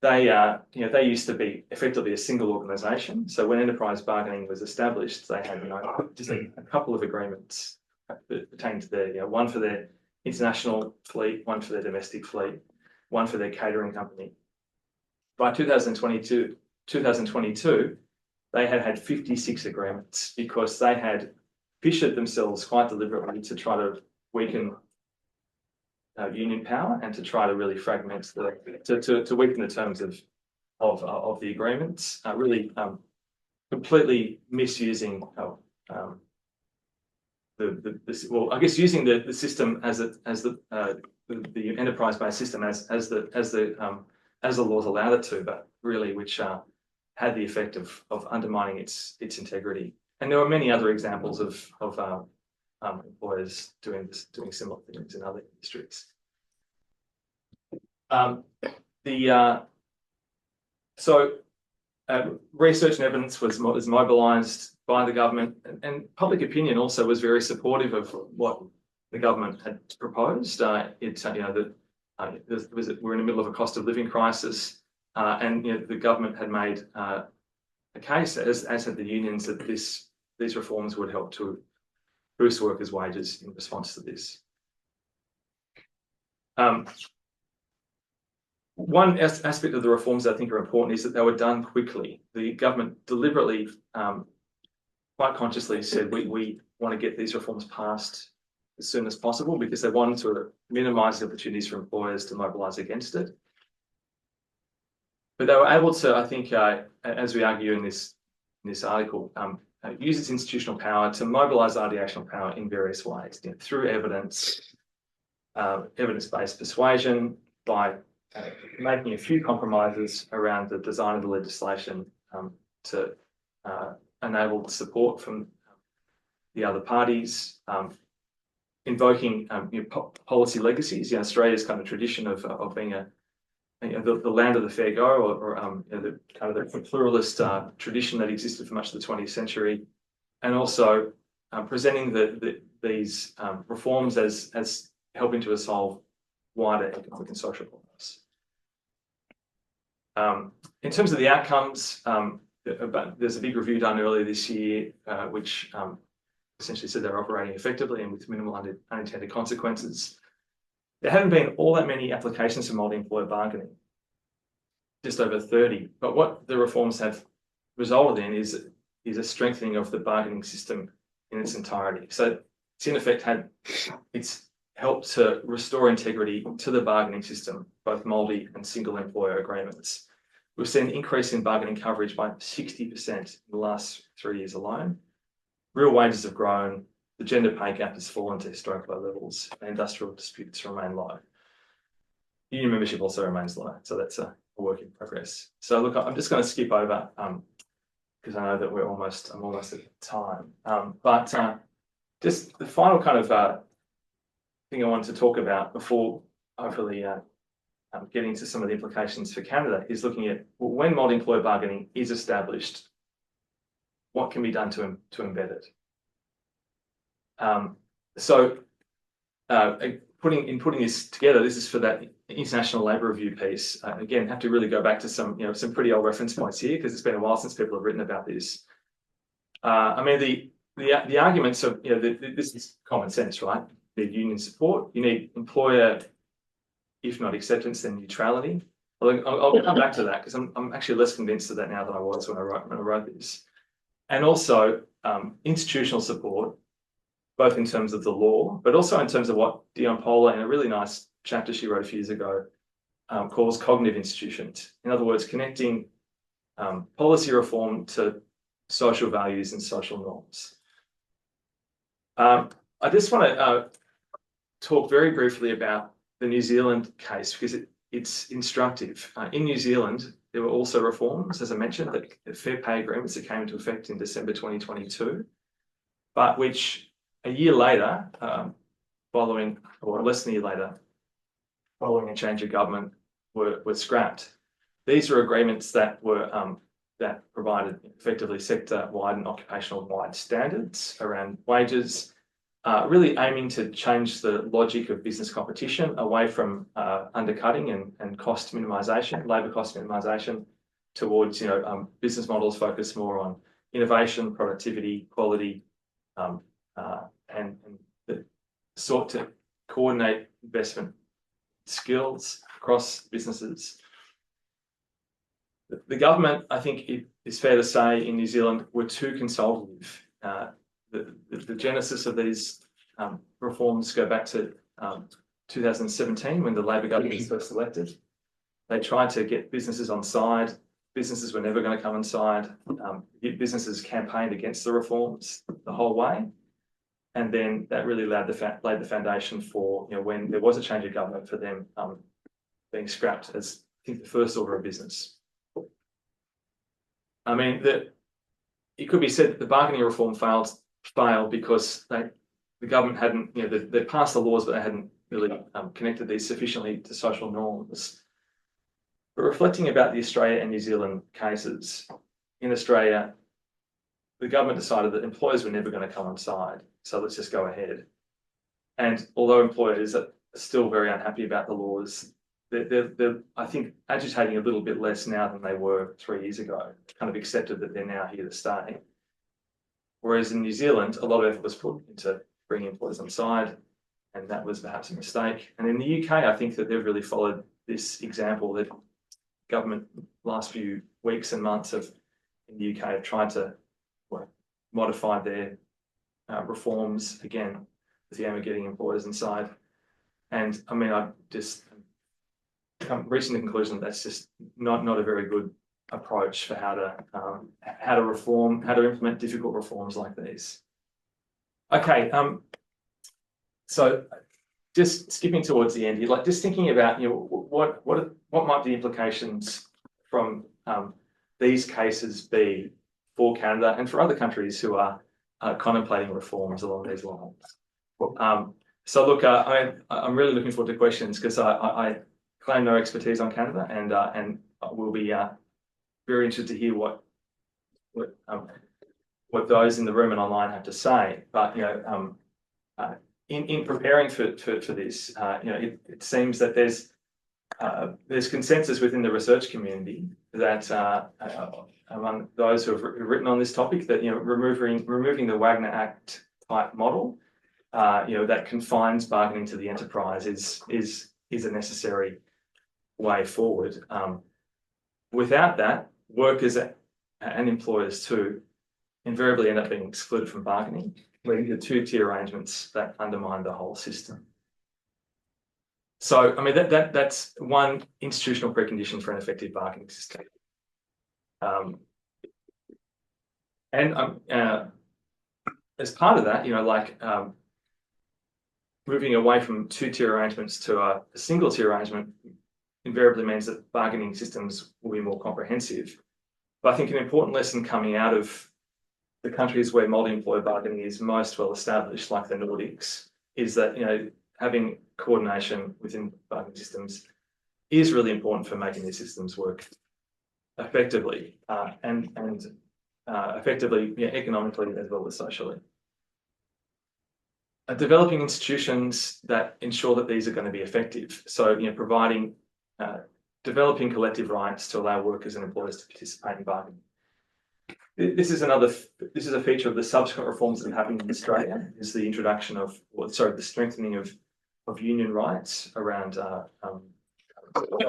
They used to be effectively a single organisation. So when enterprise bargaining was established, they had just a couple of agreements that pertained to their one for their international fleet, one for their domestic fleet, one for their catering company. By 2022, they had 56 agreements because they had fissured themselves quite deliberately to try to weaken union power and to try to really fragment to weaken the terms of the agreements, really completely misusing using the system as the enterprise-based system as the laws allowed it to, but really which had the effect of undermining its integrity. And there were many other examples of employers doing similar things in other industries. Research and evidence was mobilised by the government, and public opinion also was very supportive of what the government had proposed. We're in the middle of a cost of living crisis, and the government had made a case, as had the unions, that these reforms would help to boost workers' wages in response to this. One aspect of the reforms I think are important is that they were done quickly. The government deliberately, quite consciously, said we want to get these reforms passed as soon as possible because they wanted to minimise the opportunities for employers to mobilise against it. But they were able to, I think, as we argue in this article, use its institutional power to mobilise ideational power in various ways, through evidence, evidence-based persuasion, by making a few compromises around the design of the legislation to enable support from the other parties, invoking policy legacies. Australia's kind of tradition of being the land of the fair go, or the kind of the pluralist tradition that existed for much of the 20th century, and also presenting these reforms as helping to solve wider economic and social problems. In terms of the outcomes, there's a big review done earlier this year, which essentially said they're operating effectively and with minimal unintended consequences. There haven't been all that many applications for multi-employer bargaining, just over 30. But what the reforms have resulted in is a strengthening of the bargaining system in its entirety. So it's in effect it's helped to restore integrity to the bargaining system, both multi and single employer agreements. We've seen an increase in bargaining coverage by 60% in the last 3 years alone. Real wages have grown, the gender pay gap has fallen to historic low levels, and industrial disputes remain low. Union membership also remains low, so that's a work in progress. So look, I'm just going to skip over because I know that I'm almost at time. But just the final kind of thing I wanted to talk about before hopefully getting to some of the implications for Canada is looking at, well, when multi-employer bargaining is established, what can be done to embed it? Putting this together, this is for that International Labour Review piece. Again, have to really go back to some pretty old reference points here, because it's been a while since people have written about this. I mean, the arguments of this is common sense, right? You need union support, you need employer, if not acceptance, then neutrality. I'll come back to that, because I'm actually less convinced of that now than I was when I wrote this. And also institutional support, both in terms of the law, but also in terms of what Dion Pola, in a really nice chapter she wrote a few years ago, calls cognitive institutions. In other words, connecting policy reform to social values and social norms. I just want to talk very briefly about the New Zealand case, because it's instructive. In New Zealand, there were also reforms, as I mentioned, the fair pay agreements that came into effect in December 2022, but which a year later, less than a year later, following a change of government, were scrapped. These were agreements that were that provided effectively sector-wide and occupational-wide standards around wages, really aiming to change the logic of business competition away from undercutting and cost minimisation, labour cost minimisation, towards business models focused more on innovation, productivity, quality, and sought to coordinate investment skills across businesses. The government, I think it is fair to say, in New Zealand were too consultative. The genesis of these reforms go back to 2017, when the Labor government was first elected. They tried to get businesses on side. Businesses were never going to come on side. Businesses campaigned against the reforms the whole way. And then that really laid the foundation for, when there was a change of government, for them being scrapped as, I think, the first order of business. I mean, it could be said that the bargaining reform failed because the government hadn't, they passed the laws, but they hadn't really connected these sufficiently to social norms. But reflecting about the Australia and New Zealand cases, in Australia, the government decided that employers were never going to come on side, so let's just go ahead. And although employers are still very unhappy about the laws, they're I think, agitating a little bit less now than they were 3 years ago, kind of accepted that they're now here to stay. Whereas in New Zealand, a lot of effort was put into bringing employers on side, and that was perhaps a mistake. And in the UK, I think that they've really followed this example that government last few weeks and months in the UK have tried to modify their reforms, again, with the aim of getting employers inside. And I mean, I've just reaching the conclusion that that's just not a very good approach for how to implement difficult reforms like these. Okay, so just skipping towards the end here, like just thinking about, what might the implications from these cases be for Canada and for other countries who are contemplating reforms along these lines. So look, I'm really looking forward to questions because I claim no expertise on Canada, and we'll be very interested to hear what those in the room and online have to say. But in preparing for this, it seems that there's consensus within the research community that among those who have written on this topic that removing the Wagner Act type model that confines bargaining to the enterprise is a necessary way forward. Without that, workers and employers too invariably end up being excluded from bargaining, leading to two-tier arrangements that undermine the whole system. So, I mean, that's one institutional precondition for an effective bargaining system. As part of that, moving away from two-tier arrangements to a single-tier arrangement invariably means that bargaining systems will be more comprehensive. But I think an important lesson coming out of the countries where multi-employer bargaining is most well established, like the Nordics, is that having coordination within bargaining systems is really important for making these systems work effectively and effectively economically as well as socially. Developing institutions that ensure that these are going to be effective. So, providing, developing collective rights to allow workers and employers to participate in bargaining. This is a feature of the subsequent reforms that have happened in Australia, is the introduction the strengthening of union rights around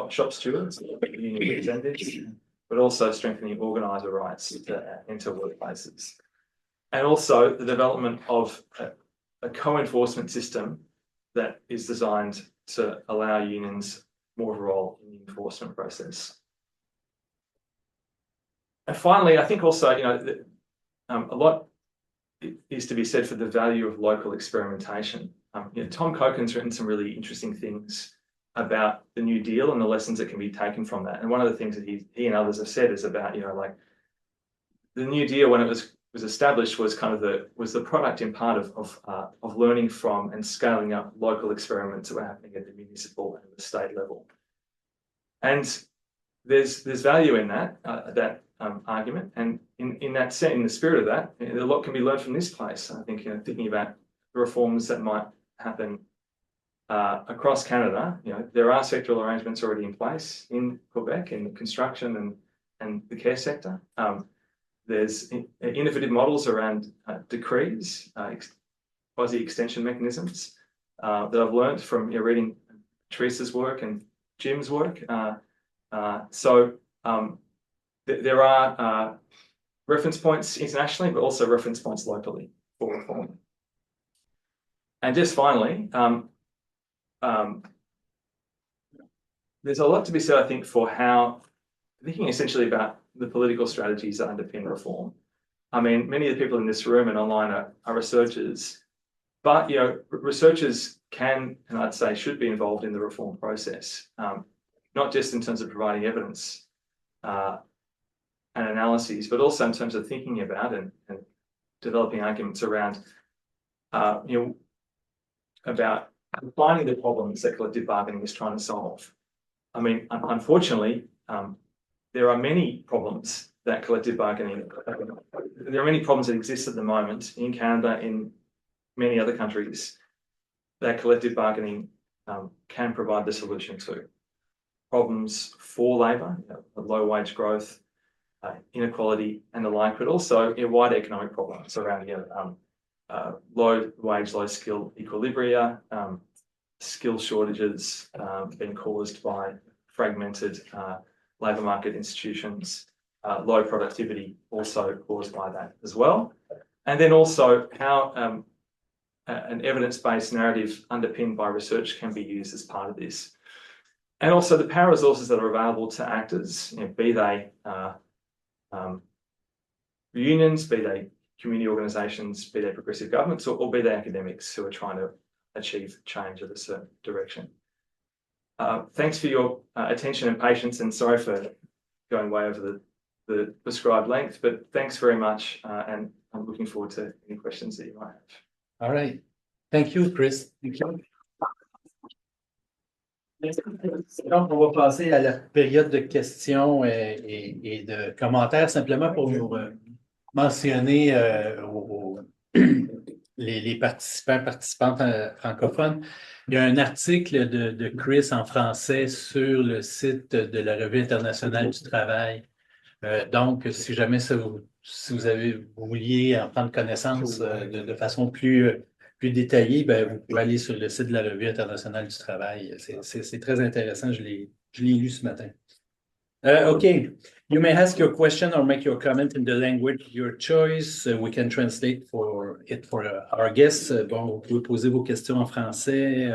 shop stewards, union representatives, but also strengthening organiser rights to enter workplaces. And also the development of a co-enforcement system that is designed to allow unions more of a role in the enforcement process. And finally, I think also, a lot is to be said for the value of local experimentation. Tom Coken's written some really interesting things about the New Deal and the lessons that can be taken from that. And one of the things that he and others have said is about, the New Deal, when it was established, was the product in part of learning from and scaling up local experiments that were happening at the municipal and the state level. And there's value in that argument, and in the spirit of that, a lot can be learned from this place. I think thinking about the reforms that might happen across Canada, there are sectoral arrangements already in place in Quebec in construction and the care sector. There's innovative models around decrees, quasi-extension mechanisms that I've learned from reading Teresa's work and Jim's work. There are reference points internationally, but also reference points locally for reform. And just finally, there's a lot to be said, I think, for how thinking essentially about the political strategies that underpin reform. I mean, many of the people in this room and online are researchers, but researchers can, and I'd say should be involved in the reform process, not just in terms of providing evidence and analyses, but also in terms of thinking about and developing arguments around, about defining the problems that collective bargaining is trying to solve. I mean, unfortunately, there are many problems that collective bargaining, there are many problems that exist at the moment in Canada, in many other countries, that collective bargaining can provide the solution to. Problems for labour, low wage growth, inequality and the like, but also wider economic problems around low wage, low skill equilibria, skill shortages being caused by fragmented labour market institutions, low productivity also caused by that as well. And then also how an evidence-based narrative underpinned by research can be used as part of this. And also the power resources that are available to actors, be they unions, be they community organisations, be they progressive governments, or be they academics who are trying to achieve change of a certain direction. Thanks for your attention and patience, and sorry for going way over the prescribed length, but thanks very much, and I'm looking forward to any questions that you might have. All right. Thank you, Chris. Thank you. Donc, on va passer à la période de questions et de commentaires, simplement pour vous mentionner les participantes francophones. Il y a un article de Chris en français sur le site de la Revue internationale du travail. Donc, si jamais vous vouliez en prendre connaissance de façon plus détaillée, vous pouvez aller sur le site de la Revue internationale du travail. C'est très intéressant, je l'ai lu ce matin. Okay, you may ask your question or make your comment in the language of your choice. We can translate for our guests. Bon, vous pouvez poser vos questions en français.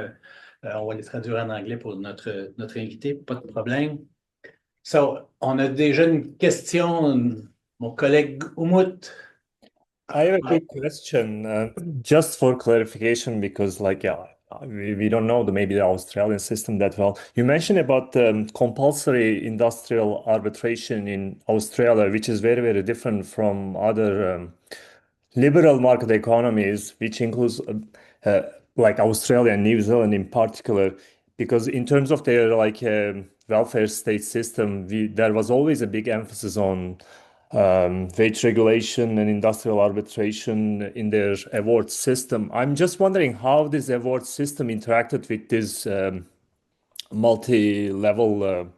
On va les traduire en anglais pour notre invité, pas de problème. So, on a déjà une question, mon collègue Umut. I have a quick question, just for clarification, because we don't know maybe the Australian system that well. You mentioned about compulsory industrial arbitration in Australia, which is very, very different from other liberal market economies, which includes like Australia and New Zealand in particular, because in terms of their welfare state system, there was always a big emphasis on wage regulation and industrial arbitration in their award system. I'm just wondering how this award system interacted with this multi-level,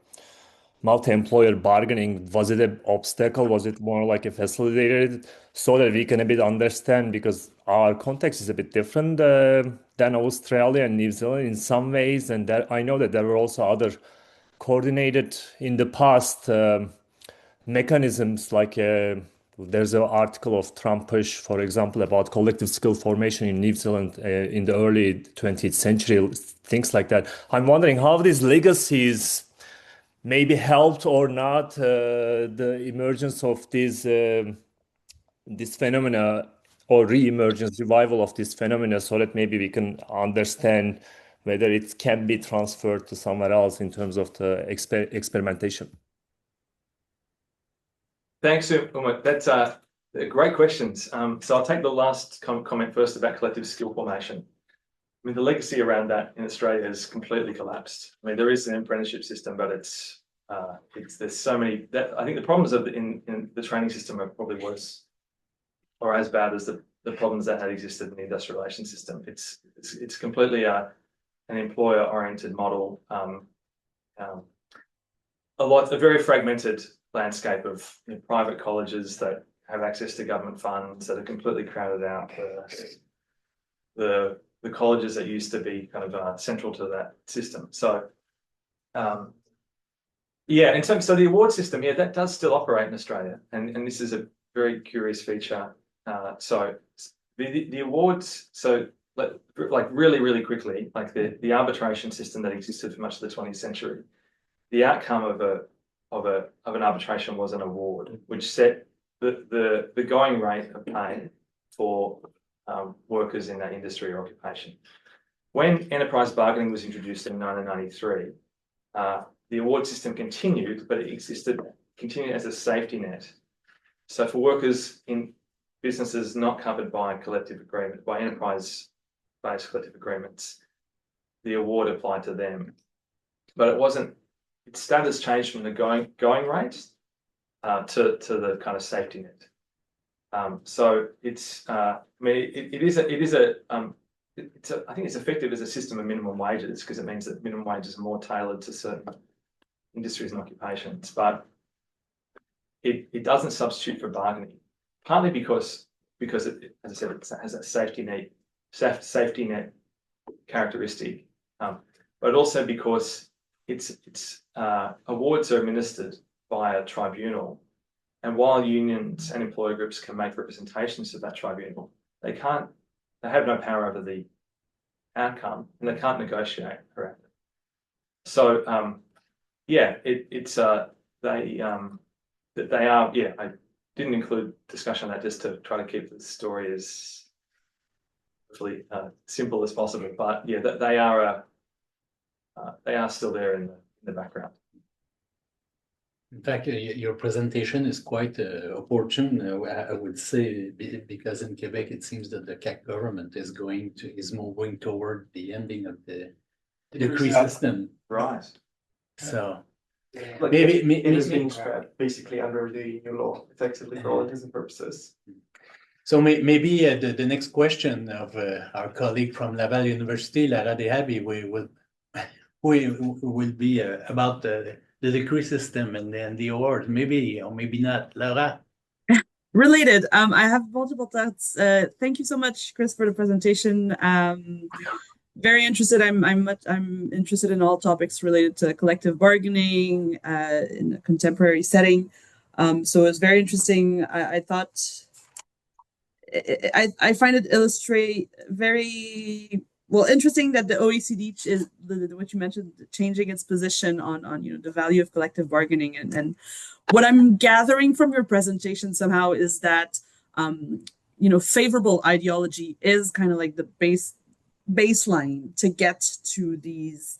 multi-employer bargaining. Was it an obstacle? Was it more like a facilitated, so that we can a bit understand, because our context is a bit different than Australia and New Zealand in some ways, and that I know that there were also other coordinated in the past mechanisms, like there's an article of Trumpish, for example, about collective skill formation in New Zealand in the early 20th century, things like that. I'm wondering how these legacies maybe helped or not the emergence of this phenomena, or re-emergence, revival of this phenomena, so that maybe we can understand whether it can be transferred to somewhere else in terms of the experimentation. Thanks, Umut. That's great questions. So I'll take the last comment first about collective skill formation. I mean, the legacy around that in Australia has completely collapsed. I mean, there is an apprenticeship system, but there's so many. I think the problems in the training system are probably worse or as bad as the problems that had existed in the industrial relations system. It's completely an employer-oriented model. A very fragmented landscape of private colleges that have access to government funds that are completely crowded out the colleges that used to be kind of central to that system. So yeah, so the award system, yeah, that does still operate in Australia, and this is a very curious feature. So the awards, so like really quickly, like the arbitration system that existed for much of the 20th century, the outcome of an arbitration was an award, which set the going rate of pay for workers in that industry or occupation. When enterprise bargaining was introduced in 1993, the award system continued, but it continued as a safety net. So for workers in businesses not covered by collective agreement, by enterprise-based collective agreements, the award applied to them. But it wasn't. Its status changed from the going rate to the kind of safety net. So it's. I mean, I think it's effective as a system of minimum wages, because it means that minimum wages are more tailored to certain industries and occupations, but it doesn't substitute for bargaining, partly because it, as I said, it has a safety net characteristic, but also because its awards are administered by a tribunal, and while unions and employer groups can make representations to that tribunal, they have no power over the outcome, and they can't negotiate around it. So yeah, they are, yeah, I didn't include discussion on that just to try to keep the story as hopefully simple as possible. But yeah, they are still there in the background. In fact, your presentation is quite opportune, I would say, because in Quebec it seems that the CAC government is moving toward the ending of the decree system. Right. So Like maybe it is being spread basically under the new law, effectively for all intents and purposes. So maybe the next question of our colleague from Laval University, Lara Dehabi, will be about the decree system and the award. Maybe or maybe not. Lara. Related. I have multiple thoughts. Thank you so much, Chris, for the presentation. Very interested. I'm interested in all topics related to collective bargaining in a contemporary setting. So it was very interesting. I thought I find it illustrate very well interesting that the OECD is what you mentioned, changing its position on the value of collective bargaining, and what I'm gathering from your presentation somehow is that favorable ideology is kind of like the baseline to get to these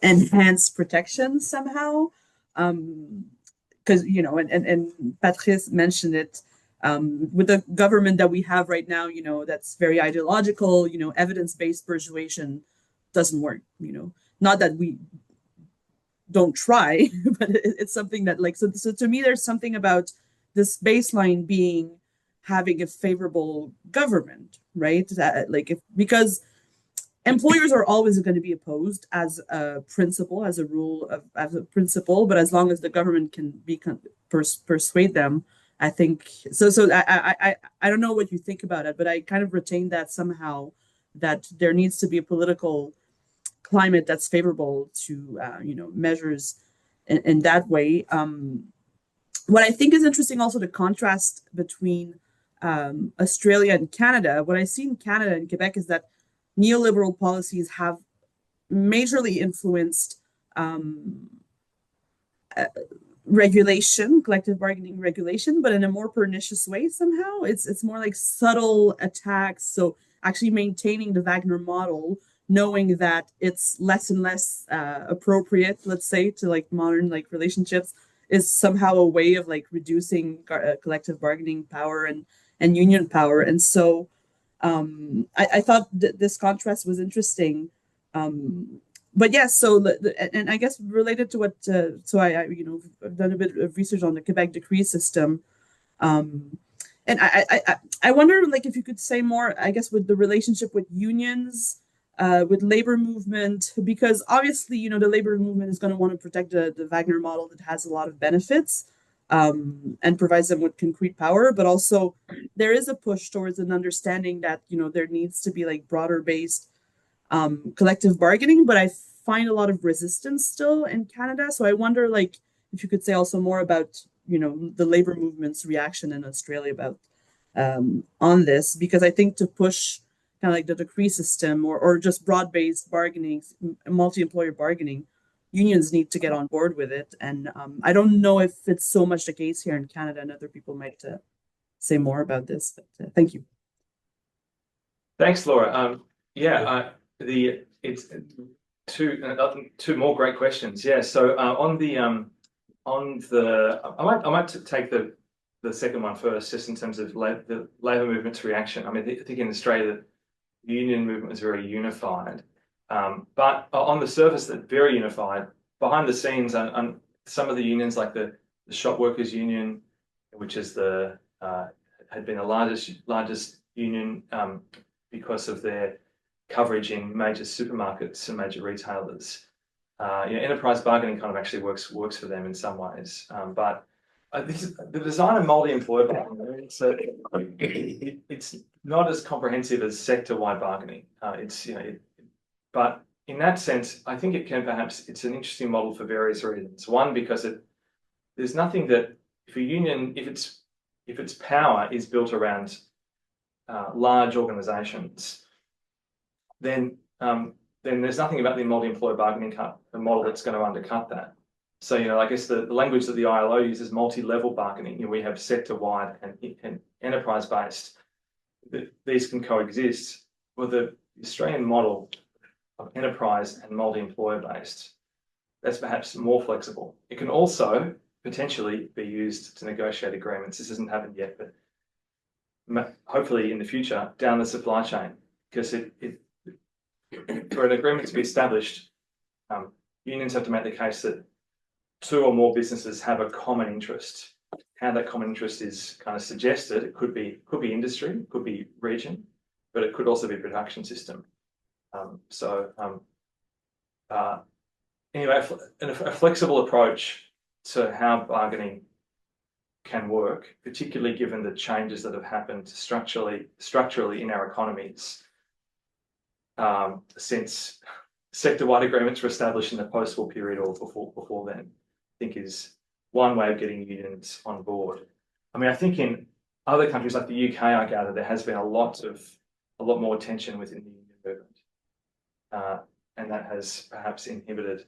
enhanced protections somehow, because and Patrice mentioned it, with the government that we have right now, that's very ideological, evidence-based persuasion doesn't work, not that we don't try, but it's something that so to me there's something about this baseline being having a favorable government, right? Because employers are always going to be opposed as a principle, as a principle, but as long as the government can persuade them, I think so. I don't know what you think about it, but I kind of retain that somehow, that there needs to be a political climate that's favorable to measures in that way. What I think is interesting also, the contrast between Australia and Canada. What I see in Canada and Quebec is that neoliberal policies have majorly influenced regulation, collective bargaining regulation, but in a more pernicious way somehow. It's more like subtle attacks. So actually maintaining the Wagner model, knowing that it's less and less appropriate, let's say, to modern relationships, is somehow a way of reducing collective bargaining power and union power. And so I thought that this contrast was interesting. But yes, and I guess related to what, so I've done a bit of research on the Quebec decree system. And I wonder if you could say more, I guess, with the relationship with unions, with labor movement, because obviously, the labor movement is going to want to protect the Wagner model that has a lot of benefits, and provides them with concrete power. But also there is a push towards an understanding that, there needs to be broader based collective bargaining, but I find a lot of resistance still in Canada. So I wonder if you could say also more about, the labor movement's reaction in Australia about on this, because I think to push kind of the decree system or just broad-based bargaining, multi-employer bargaining, unions need to get on board with it. And I don't know if it's so much the case here in Canada, and other people might say more about this, but thank you. Thanks, Laura. It's two more great questions. Yeah. So I might take the second one first, just in terms of the labour movement's reaction. I mean, I think in Australia the union movement was very unified, but on the surface, that very unified. Behind the scenes, on some of the unions, like the shop workers union, which is had been the largest union because of their coverage in major supermarkets and major retailers. Enterprise bargaining kind of actually works for them in some ways. But the design of multi-employer bargaining, so it's not as comprehensive as sector-wide bargaining. But in that sense, I think it's an interesting model for various reasons. One, because there's nothing that if a union, if its power is built around large organizations, then there's nothing about the multi-employer bargaining model that's going to undercut that. So, I guess the language that the ILO uses, multi-level bargaining, we have sector-wide and enterprise-based. These can coexist. Well, the Australian model of enterprise and multi-employer based, that's perhaps more flexible. It can also potentially be used to negotiate agreements. This hasn't happened yet, but hopefully in the future down the supply chain, because for an agreement to be established, unions have to make the case that two or more businesses have a common interest. How that common interest is kind of suggested, it could be industry, could be region, but it could also be production system. Anyway, a flexible approach to how bargaining can work, particularly given the changes that have happened structurally in our economies since sector-wide agreements were established in the post-war period or before then, I think is one way of getting unions on board. I mean, I think in other countries like the UK, I gather there has been a lot more tension within the union movement, and that has perhaps inhibited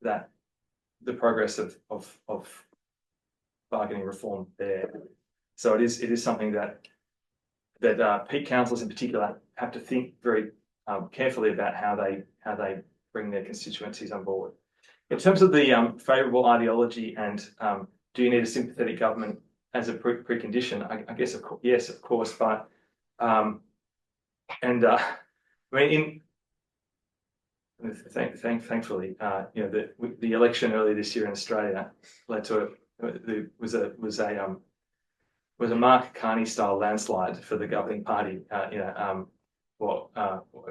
the progress of bargaining reform there. So it is something that peak councils in particular have to think very carefully about how they bring their constituencies on board. In terms of the favourable ideology and do you need a sympathetic government as a precondition? I guess yes, of course, but I mean, thankfully, the election earlier this year in Australia led to was a Mark Carney style landslide for the governing party.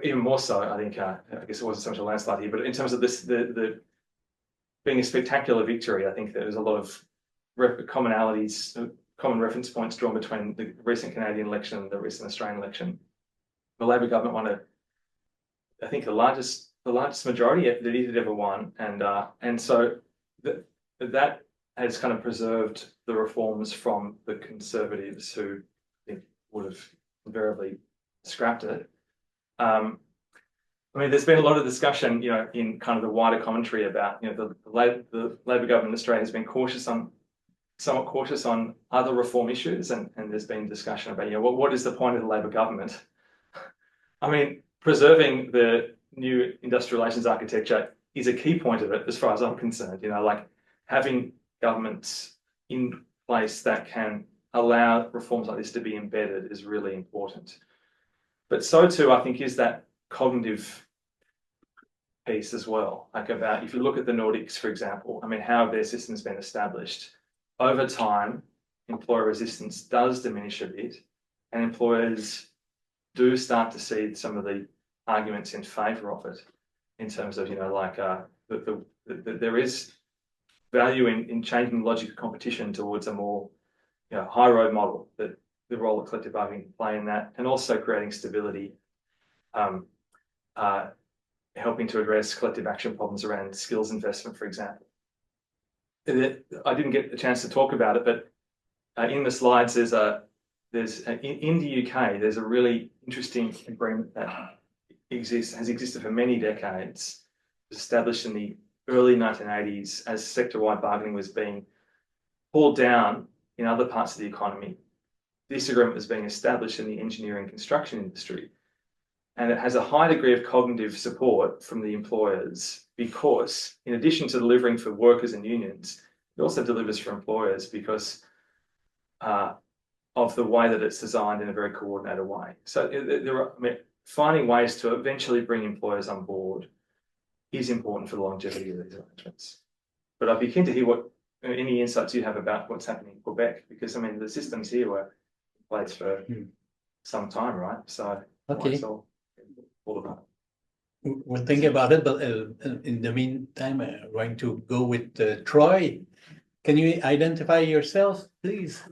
Even more so, I think. I guess it wasn't so much a landslide here, but in terms of this, the being a spectacular victory, I think there was a lot of commonalities, common reference points drawn between the recent Canadian election and the recent Australian election. The Labor government won I think the largest majority that it had ever won, and so that has kind of preserved the reforms from the Conservatives, who I think would have invariably scrapped it. I mean, there's been a lot of discussion, in kind of the wider commentary about, the Labor government in Australia has been somewhat cautious on other reform issues, and there's been discussion about, what is the point of the Labor government? I mean, preserving the new industrial relations architecture is a key point of it, as far as I'm concerned. Like having governments in place that can allow reforms like this to be embedded is really important. But so too, I think, is that cognitive piece as well. Like about, if you look at the Nordics, for example, I mean, how have their systems been established? Over time, employer resistance does diminish a bit, and employers do start to see some of the arguments in favour of it, in terms of, there is value in changing the logic of competition towards a more high road model, that the role of collective bargaining can play in that, and also creating stability, helping to address collective action problems around skills investment, for example. I didn't get the chance to talk about it, but in the slides in the UK, there's a really interesting agreement that has existed for many decades. It was established in the early 1980s as sector-wide bargaining was being pulled down in other parts of the economy. This agreement was being established in the engineering construction industry, and it has a high degree of cognitive support from the employers, because in addition to delivering for workers and unions, it also delivers for employers because of the way that it's designed in a very coordinated way. So finding ways to eventually bring employers on board is important for the longevity of these arrangements. But I'd be keen to hear any insights you have about what's happening in Quebec, because I mean the systems here were in place for some time, right? So okay, it's all about. We'll think about it, but in the meantime, I'm going to go with Troy. Can you identify yourself, please?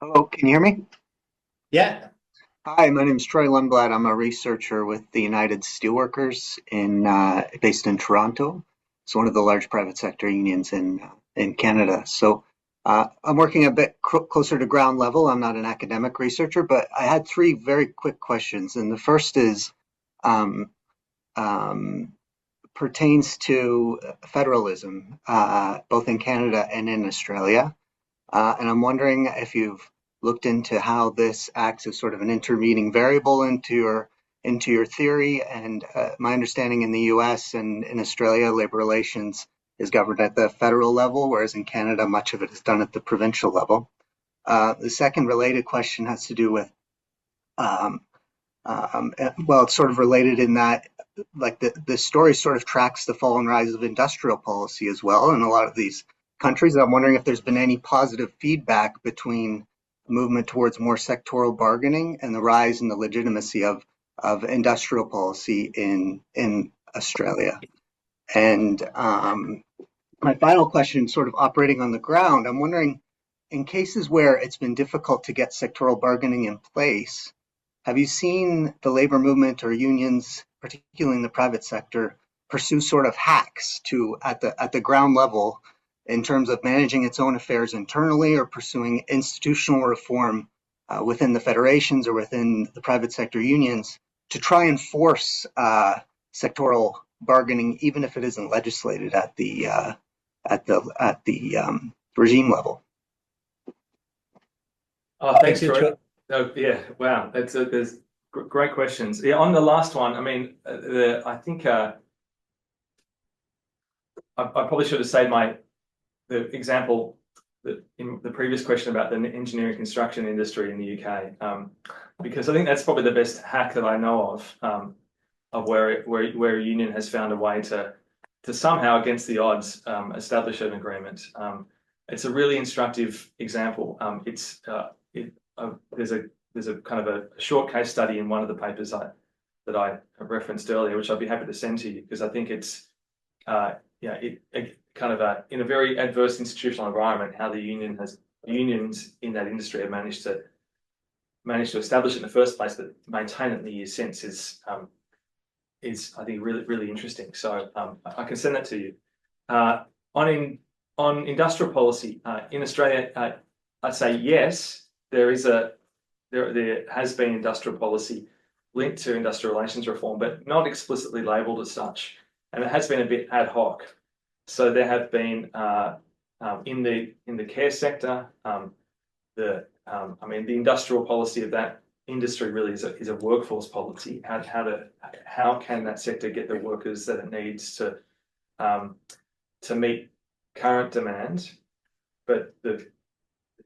Hello, can you hear me? Yeah. Hi, my name is Troy Lundblad. I'm a researcher with the United Steelworkers based in Toronto. It's one of the large private sector unions in Canada. So I'm working a bit closer to ground level. I'm not an academic researcher, but I had three very quick questions. And the first is, pertains to federalism, both in Canada and in Australia. And I'm wondering if you've looked into how this acts as sort of an intervening variable into your theory. And my understanding in the US and in Australia, labor relations is governed at the federal level, whereas in Canada, much of it is done at the provincial level. The second related question has to do with, well, it's sort of related in that, like the story sort of tracks the fall and rise of industrial policy as well in a lot of these countries. I'm wondering if there's been any positive feedback between movement towards more sectoral bargaining and the rise in the legitimacy of industrial policy in Australia. And my final question, sort of operating on the ground, I'm wondering, in cases where it's been difficult to get sectoral bargaining in place, have you seen the labor movement or unions, particularly in the private sector, pursue sort of hacks to at the ground level in terms of managing its own affairs internally or pursuing institutional reform within the federations or within the private sector unions to try and force sectoral bargaining, even if it isn't legislated at the regime level? Oh, thanks, Troy. Oh, yeah, wow, there's great questions. Yeah, on the last one, I mean, I think I probably should have saved the example in the previous question about the engineering construction industry in the UK, because I think that's probably the best hack that I know of where a union has found a way to somehow, against the odds, establish an agreement. It's a really instructive example. There's a kind of a short case study in one of the papers that I referenced earlier, which I'd be happy to send to you, because I think it's kind of in a very adverse institutional environment, how the unions in that industry have managed to establish it in the first place, but maintain it in the years since is I think really, really interesting. So I can send that to you. On industrial policy in Australia, I'd say yes, there has been industrial policy linked to industrial relations reform, but not explicitly labelled as such, and it has been a bit ad hoc. So there have been in the care sector, the industrial policy of that industry really is a workforce policy. How can that sector get the workers that it needs to meet current demand, but the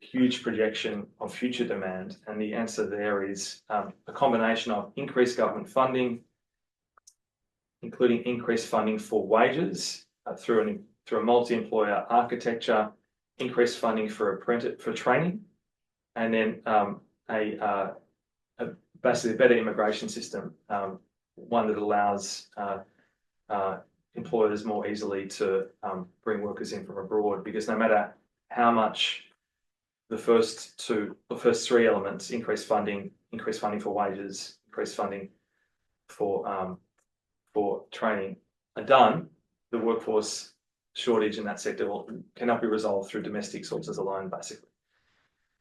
huge projection of future demand? And the answer there is a combination of increased government funding, including increased funding for wages through a multi-employer architecture, increased funding for training, and then basically a better immigration system, one that allows employers more easily to bring workers in from abroad, because no matter how much the first three elements, increased funding for wages, increased funding for training, are done, the workforce shortage in that sector cannot be resolved through domestic sources alone, basically.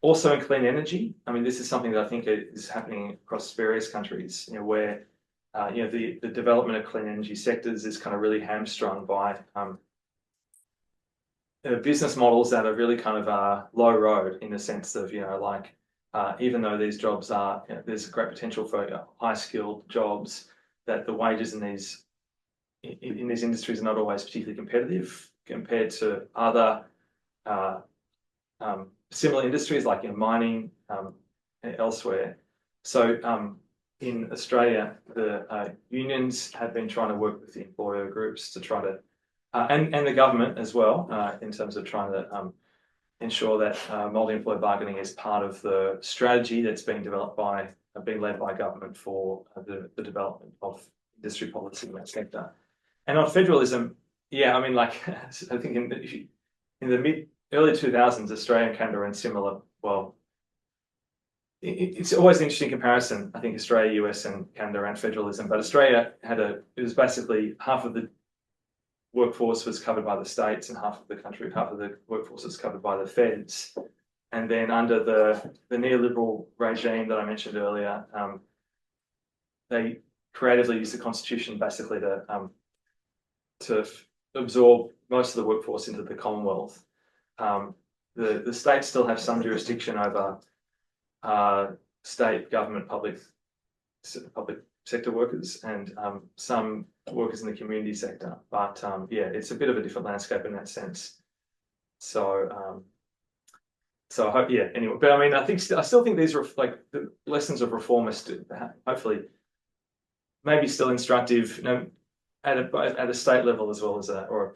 Also in clean energy, I mean, this is something that I think is happening across various countries, where the development of clean energy sectors is kind of really hamstrung by business models that are really kind of low road, in the sense of, even though these jobs are, there's great potential for high skilled jobs, that the wages in these industries are not always particularly competitive compared to other similar industries like mining and elsewhere. So in Australia, the unions have been trying to work with the employer groups to try to, and the government as well, in terms of trying to ensure that multi-employer bargaining is part of the strategy that's being led by government for the development of industry policy in that sector. And on federalism, yeah, I mean, I think in the early 2000s, Australia and Canada are in similar, well, it's always an interesting comparison. I think Australia, US and Canada around federalism, but Australia it was basically half of the workforce was covered by the states and half of the workforce was covered by the feds. And then under the neoliberal regime that I mentioned earlier, they creatively used the constitution basically to to absorb most of the workforce into the Commonwealth. The states still have some jurisdiction over state government public sector workers and some workers in the community sector. But yeah, it's a bit of a different landscape in that sense. So so I hope, yeah, anyway, but I mean, I still think these are like the lessons of reform are still, hopefully maybe still instructive, you know, at a state level as well as or a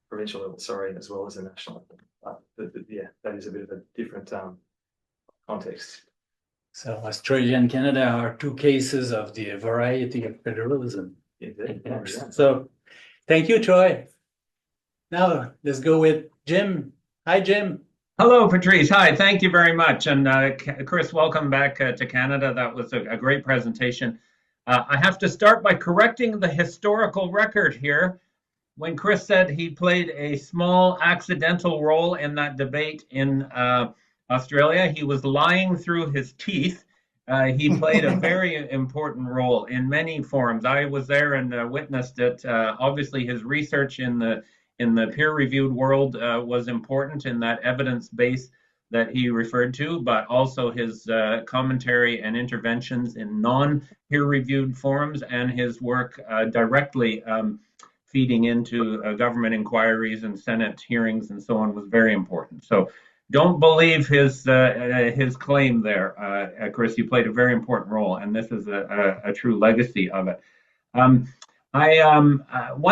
provincial level, sorry, as well as a national level. Yeah, that is a bit of a different context. So Australia and Canada are two cases of the variety of federalism. Indeed. Yeah. So thank you, Troy. Now let's go with Jim. Hi, Jim. Hello, Patrice. Hi, thank you very much. And Chris, welcome back to Canada. That was a great presentation. I have to start by correcting the historical record here. When Chris said he played a small accidental role in that debate in Australia, he was lying through his teeth. He played a very important role in many forums. I was there and witnessed it. Obviously, his research in the peer-reviewed world was important in that evidence base that he referred to, but also his commentary and interventions in non-peer-reviewed forums and his work directly feeding into government inquiries and Senate hearings and so on was very important. So don't believe his claim there, Chris. You played a very important role, and this is a true legacy of it. One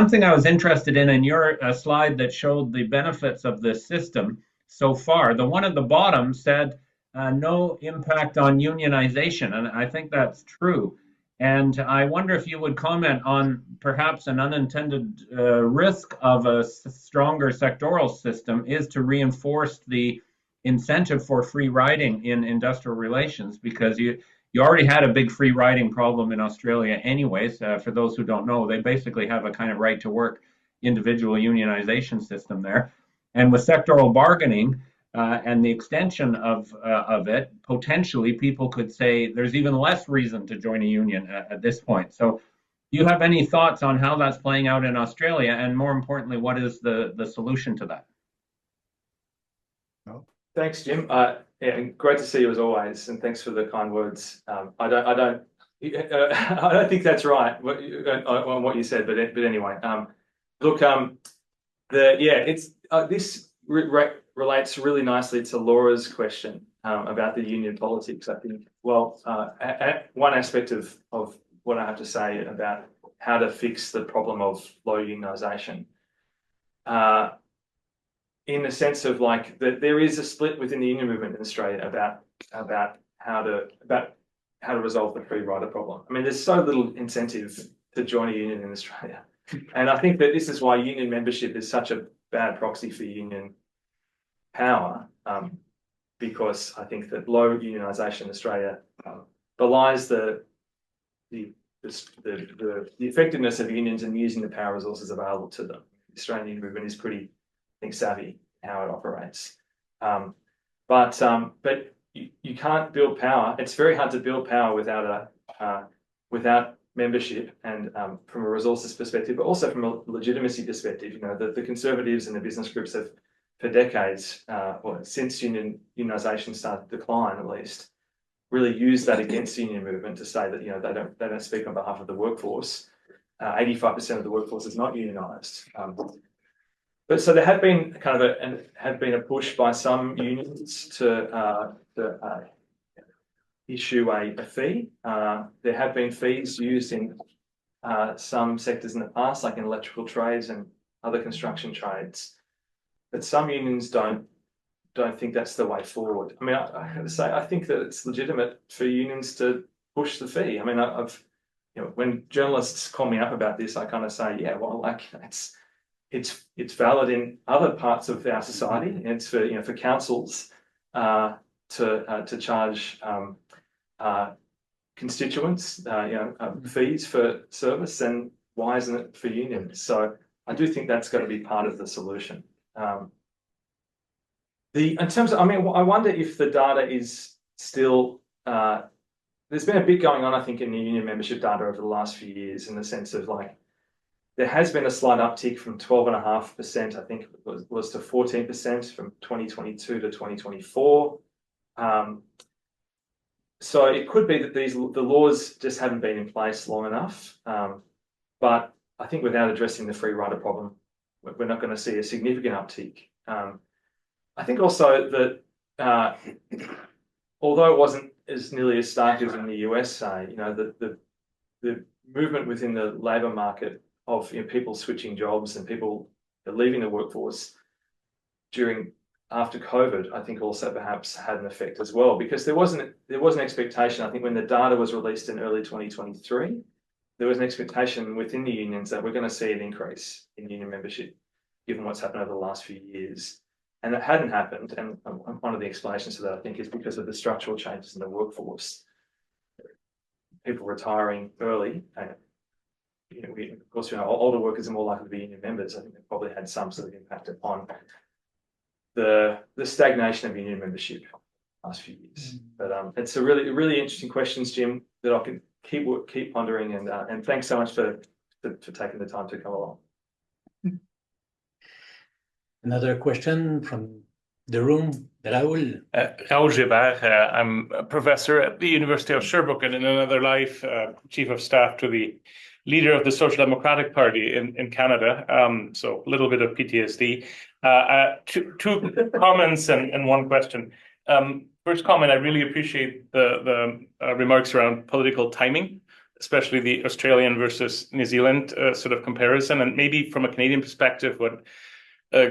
thing I was interested in your slide that showed the benefits of this system so far, the one at the bottom said no impact on unionization, and I think that's true. And I wonder if you would comment on perhaps an unintended risk of a stronger sectoral system is to reinforce the incentive for free riding in industrial relations, because you already had a big free riding problem in Australia anyways. For those who don't know, they basically have a kind of right to work individual unionization system there. And with sectoral bargaining and the extension of it, potentially people could say there's even less reason to join a union at this point. So do you have any thoughts on how that's playing out in Australia? And more importantly, what is the solution to that? Thanks, Jim. Yeah, great to see you as always, and thanks for the kind words. I don't think that's right on what you said, but anyway, look, it's this relates really nicely to Laura's question about the union politics. I think, well, one aspect of what I have to say about how to fix the problem of low unionisation. In the sense of like that there is a split within the union movement in Australia about how to resolve the free rider problem. I mean, there's so little incentive to join a union in Australia, and I think that this is why union membership is such a bad proxy for union power, because I think that low unionisation in Australia belies the effectiveness of unions in using the power resources available to them. The Australian union movement is pretty, I think, savvy how it operates, but you can't build power. It's very hard to build power without membership, and from a resources perspective, but also from a legitimacy perspective. You know, the Conservatives and the business groups have, for decades, or since unionisation started to decline, at least, really used that against the union movement to say that, you know, they don't speak on behalf of the workforce. 85% of the workforce is not unionised. But so there had been kind of a push by some unions to issue a fee. There have been fees used in some sectors in the past, like in electrical trades and other construction trades. But some unions don't think that's the way forward. I mean, I have to say, I think that it's legitimate for unions to push the fee. I mean, you know, when journalists call me up about this, I kind of say, yeah, well, like it's valid in other parts of our society. And it's for, you know, for councils to charge constituents fees for service, and why isn't it for unions? So I do think that's got to be part of the solution. In terms of, I mean, I wonder if the data is still. There's been a bit going on, I think, in the union membership data over the last few years, in the sense of like there has been a slight uptick from 12.5%, I think it was to 14% from 2022 to 2024. So it could be that the laws just haven't been in place long enough. But I think without addressing the free rider problem, we're not going to see a significant uptick. I think also that although it wasn't as nearly as stark as in the US, say, the movement within the labour market of people switching jobs and people leaving the workforce after COVID, I think also perhaps had an effect as well, because there was an expectation. I think when the data was released in early 2023, there was an expectation within the unions that we're going to see an increase in union membership, given what's happened over the last few years. And that hadn't happened. And one of the explanations to that, I think, is because of the structural changes in the workforce. People retiring early, and of course, older workers are more likely to be union members. I think that probably had some sort of impact upon the stagnation of union membership last few years. But it's a really interesting questions, Jim, that I can keep pondering, and thanks so much for taking the time to come along. Another question from the room, Raoul. Raoul Gébert, I'm a professor at the University of Sherbrooke, and in another life, chief of staff to the leader of the Social Democratic Party in Canada. So a little bit of PTSD. Two comments and one question. First comment, I really appreciate the remarks around political timing, especially the Australian versus New Zealand sort of comparison, and maybe from a Canadian perspective, what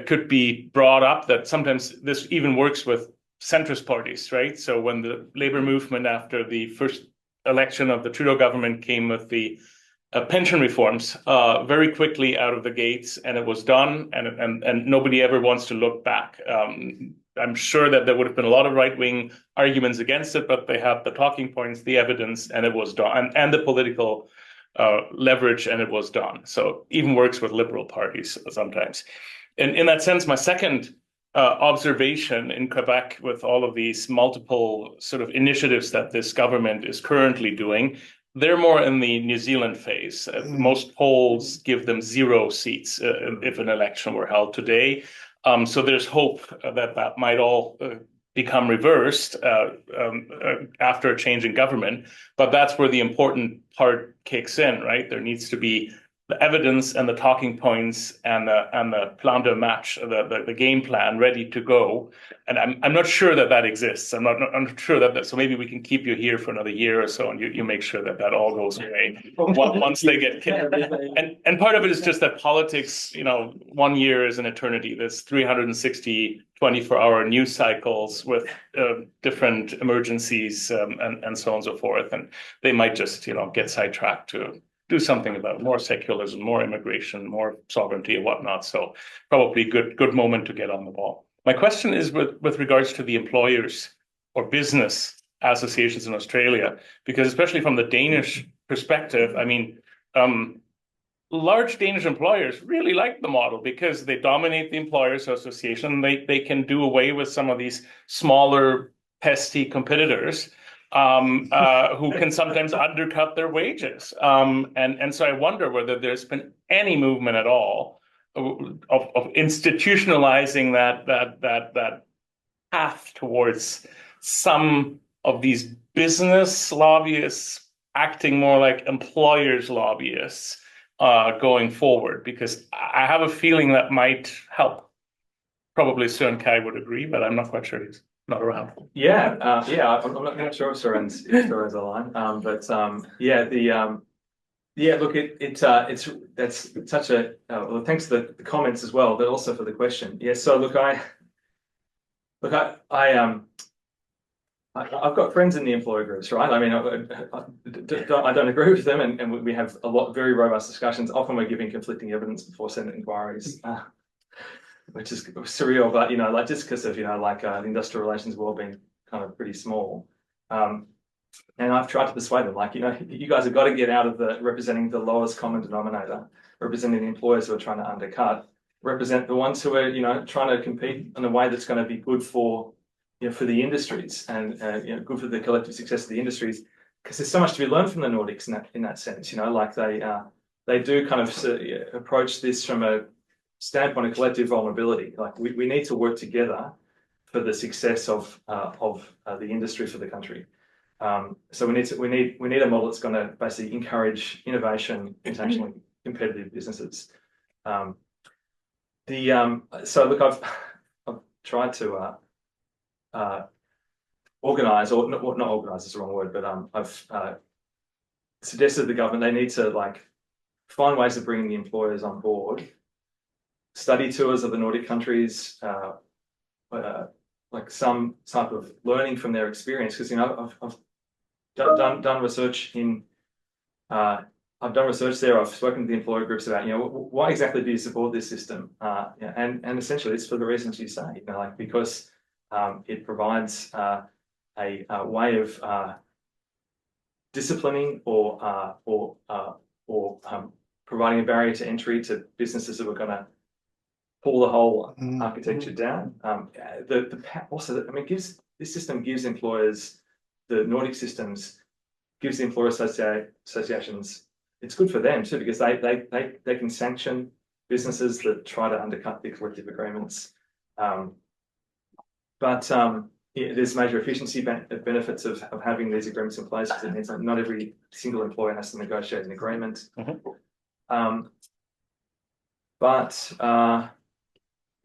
could be brought up that sometimes this even works with centrist parties, right? So when the Labour movement after the first election of the Trudeau government came with the pension reforms very quickly out of the gates, and it was done, and nobody ever wants to look back. I'm sure that there would have been a lot of right-wing arguments against it, but they have the talking points, the evidence, and it was done, and the political leverage, and it was done. So even works with liberal parties sometimes. And in that sense, my second observation in Quebec with all of these multiple sort of initiatives that this government is currently doing, they're more in the New Zealand phase. Most polls give them 0 seats if an election were held today. So there's hope that might all become reversed after a change in government. But that's where the important part kicks in, right? There needs to be the evidence and the talking points and the plan de match, the game plan ready to go. And I'm not sure that exists. I'm not sure that so maybe we can keep you here for another year or so, and you make sure that all goes away once they get kicked. And part of it is just that politics, 1 year is an eternity. There's 360 24-hour news cycles with different emergencies and so on and so forth. And they might just, get sidetracked to do something about more secularism, more immigration, more sovereignty and whatnot. So probably good moment to get on the ball. My question is with regards to the employers or business associations in Australia, because especially from the Danish perspective, I mean, large Danish employers really like the model because they dominate the employers association. They can do away with some of these smaller pesky competitors who can sometimes undercut their wages. And so I wonder whether there's been any movement at all of institutionalizing that path towards some of these business lobbyists acting more like employers lobbyists going forward, because I have a feeling that might help. Probably Søren Kai would agree, but I'm not quite sure he's not around. Yeah, I'm not sure if Søren's aligned, but look, that's such a well, thanks for the comments as well, but also for the question. Yeah, so look, I've got friends in the employer groups, right? I mean, I don't agree with them, and we have very robust discussions. Often we're giving conflicting evidence before Senate inquiries, which is surreal, but like just because of the industrial relations world being kind of pretty small. And I've tried to persuade them, you guys have got to get out of representing the lowest common denominator, representing the employers who are trying to undercut, represent the ones who are, trying to compete in a way that's going to be good for the industries and good for the collective success of the industries, because there's so much to be learned from the Nordics in that sense. they do kind of approach this from a standpoint of collective vulnerability. Like we need to work together for the success of the industry for the country. So we need a model that's going to basically encourage innovation, internationally competitive businesses. So look, I've tried to organise, or not organise is the wrong word, but I've suggested to the government they need to find ways of bringing the employers on board, study tours of the Nordic countries, like some type of learning from their experience. Because I've done research in. I've done research there. I've spoken to the employer groups about, why exactly do you support this system? And essentially, it's for the reasons you say, because it provides a way of disciplining or providing a barrier to entry to businesses that were going to pull the whole architecture down. This system gives employers, the Nordic systems, gives the employer associations. It's good for them too, because they can sanction businesses that try to undercut the collective agreements. There's major efficiency benefits of having these agreements in place, because it means that not every single employer has to negotiate an agreement. There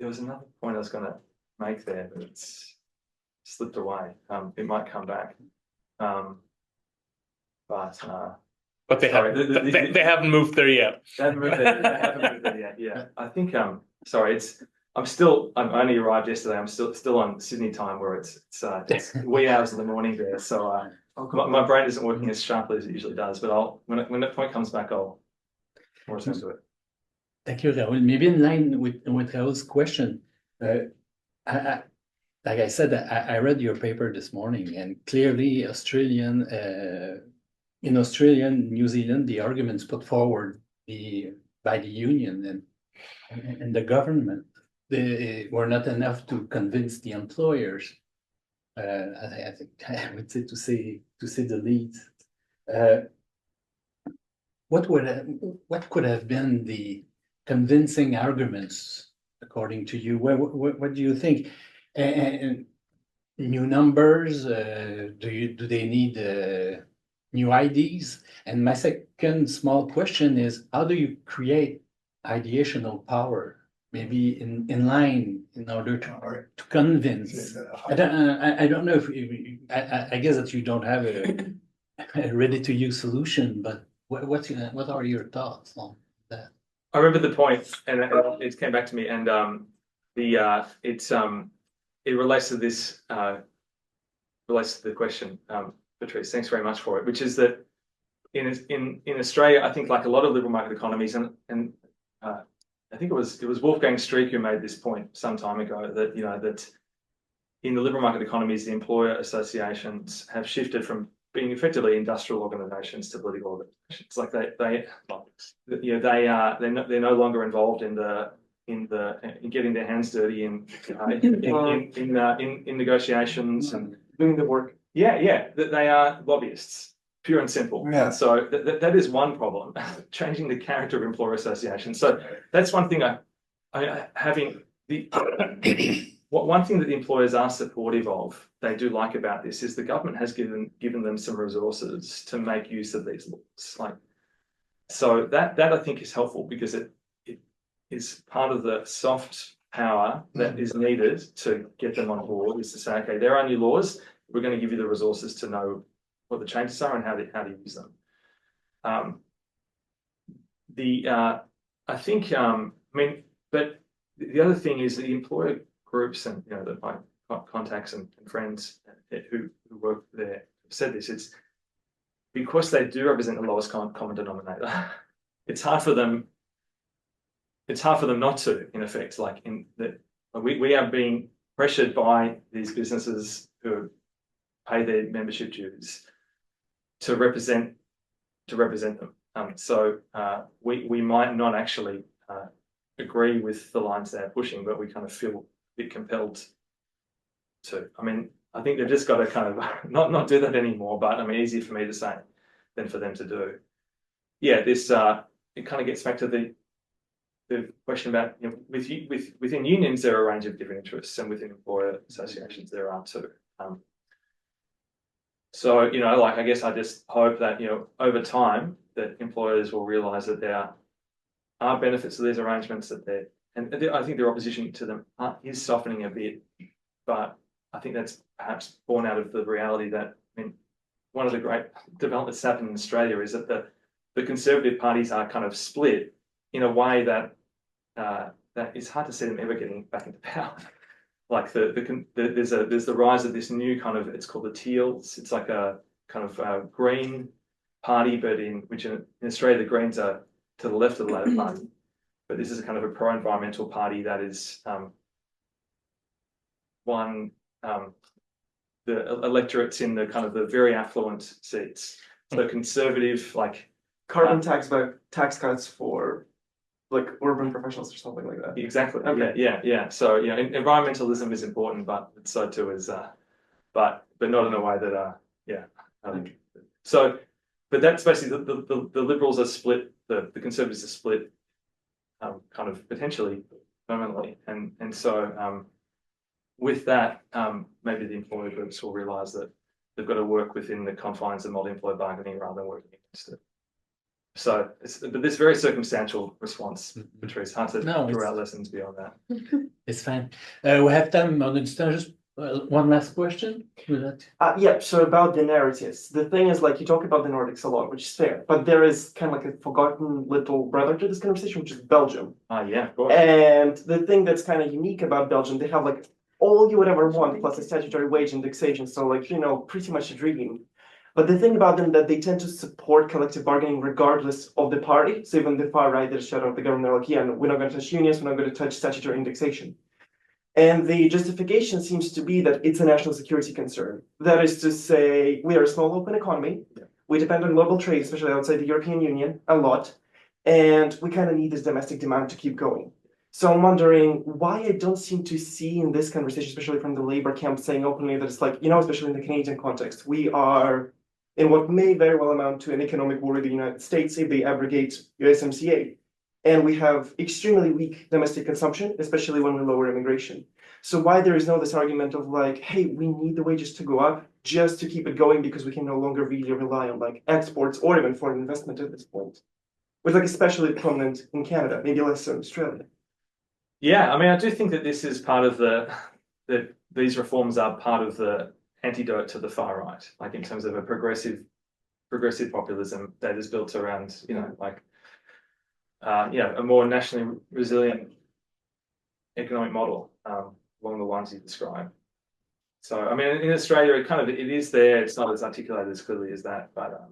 was another point I was going to make there, but it's slipped away. It might come back. But they haven't moved there yet. They haven't moved there yet. Yeah, I think. Sorry, I'm only arrived yesterday. I'm still on Sydney time, where it's wee hours of the morning there. So my brain isn't working as sharply as it usually does. But when that point comes back, I'll return to it. Thank you, Rahul. Maybe in line with Rahul's question, like I said, I read your paper this morning, and clearly in Australia and New Zealand, the arguments put forward by the union and the government, they were not enough to convince the employers. I think I would say to say the least. What could have been the convincing arguments according to you? What do you think? And new numbers? Do they need new IDs? And my second small question is, how do you create ideational power? Maybe in line, in order to convince. I don't know if I guess that you don't have a ready-to-use solution, but what are your thoughts on that? I remember the point, and it came back to me, and it relates to this relates to the question, Patrice. Thanks very much for it. Which is that in Australia, I think, like a lot of liberal market economies, and I think it was Wolfgang Streeck who made this point some time ago, that that in the liberal market economies, the employer associations have shifted from being effectively industrial organisations to political organisations. Like they're no longer involved in getting their hands dirty in negotiations and doing the work. Yeah, they are lobbyists. Pure and simple. Yeah. So that is one problem, changing the character of employer associations. So that's one thing. One thing that the employers are supportive of, they do like about this, is the government has given them some resources to make use of these laws. So that I think is helpful, because it is part of the soft power that is needed to get them on board, is to say, okay, there are new laws. We're going to give you the resources to know what the changes are and how to use them. But the other thing is the employer groups and my contacts and friends who work there have said this. It's because they do represent the lowest common denominator. It's hard for them not to, in effect. We are being pressured by these businesses who pay their membership dues to represent them. So we might not actually agree with the lines they're pushing, but we kind of feel a bit compelled to. I think they've just got to kind of not do that anymore. But easier for me to say than for them to do. Yeah, this it kind of gets back to the question about, within unions, there are a range of different interests, and within employer associations, there are too. So, like, I guess I just hope that, over time, that employers will realise that there are benefits to these arrangements, and I think their opposition to them is softening a bit, but I think that's perhaps born out of the reality that, one of the great developments that's happened in Australia is that the Conservative parties are kind of split in a way that that it's hard to see them ever getting back into power. Like there's the rise of this new kind of, it's called the Teals. It's like a kind of green party, but in Australia the Greens are to the left of the Labor Party. But this is a kind of a pro-environmental party that is the electorates in the kind of the very affluent seats. So conservative, like Carbon tax cuts for like urban professionals or something like that. Exactly. Okay. Yeah. So environmentalism is important, but so too is but not in a way that so, but that's basically the Liberals are split, the Conservatives are split, kind of potentially permanently, and so with that, maybe the employer groups will realise that they've got to work within the confines of multi-employer bargaining rather than working against it. So, but this very circumstantial response, Patrice, hard to draw out lessons beyond that. It's fine. We have time on the just one last question. Yeah, so about the narratives. The thing is, like, you talk about the Nordics a lot, which is fair, but there is kind of like a forgotten little brother to this conversation, which is Belgium. Yeah, of course. And the thing that's kind of unique about Belgium, they have like all you would ever want plus a statutory wage indexation. So like, pretty much a dream. But the thing about them that they tend to support collective bargaining regardless of the party. So even the far right that shut out the government, they're like, yeah, we're not going to touch unions, we're not going to touch statutory indexation. And the justification seems to be that it's a national security concern. That is to say, we are a small open economy. We depend on global trade, especially outside the European Union, a lot. And we kind of need this domestic demand to keep going. So I'm wondering why I don't seem to see in this conversation, especially from the labor camp, saying openly that it's like, especially in the Canadian context, we are in what may very well amount to an economic war with the United States if they abrogate USMCA. And we have extremely weak domestic consumption, especially when we lower immigration. So why there is this argument of like, hey, we need the wages to go up just to keep it going because we can no longer really rely on like exports or even foreign investment at this point. With like especially prominent in Canada, maybe less so in Australia. Yeah, I do think that this is part of that these reforms are part of the antidote to the far right, like in terms of a progressive populism that is built around, a more nationally resilient economic model along the lines you described. So, in Australia, it is there. It's not as articulated as clearly as that, but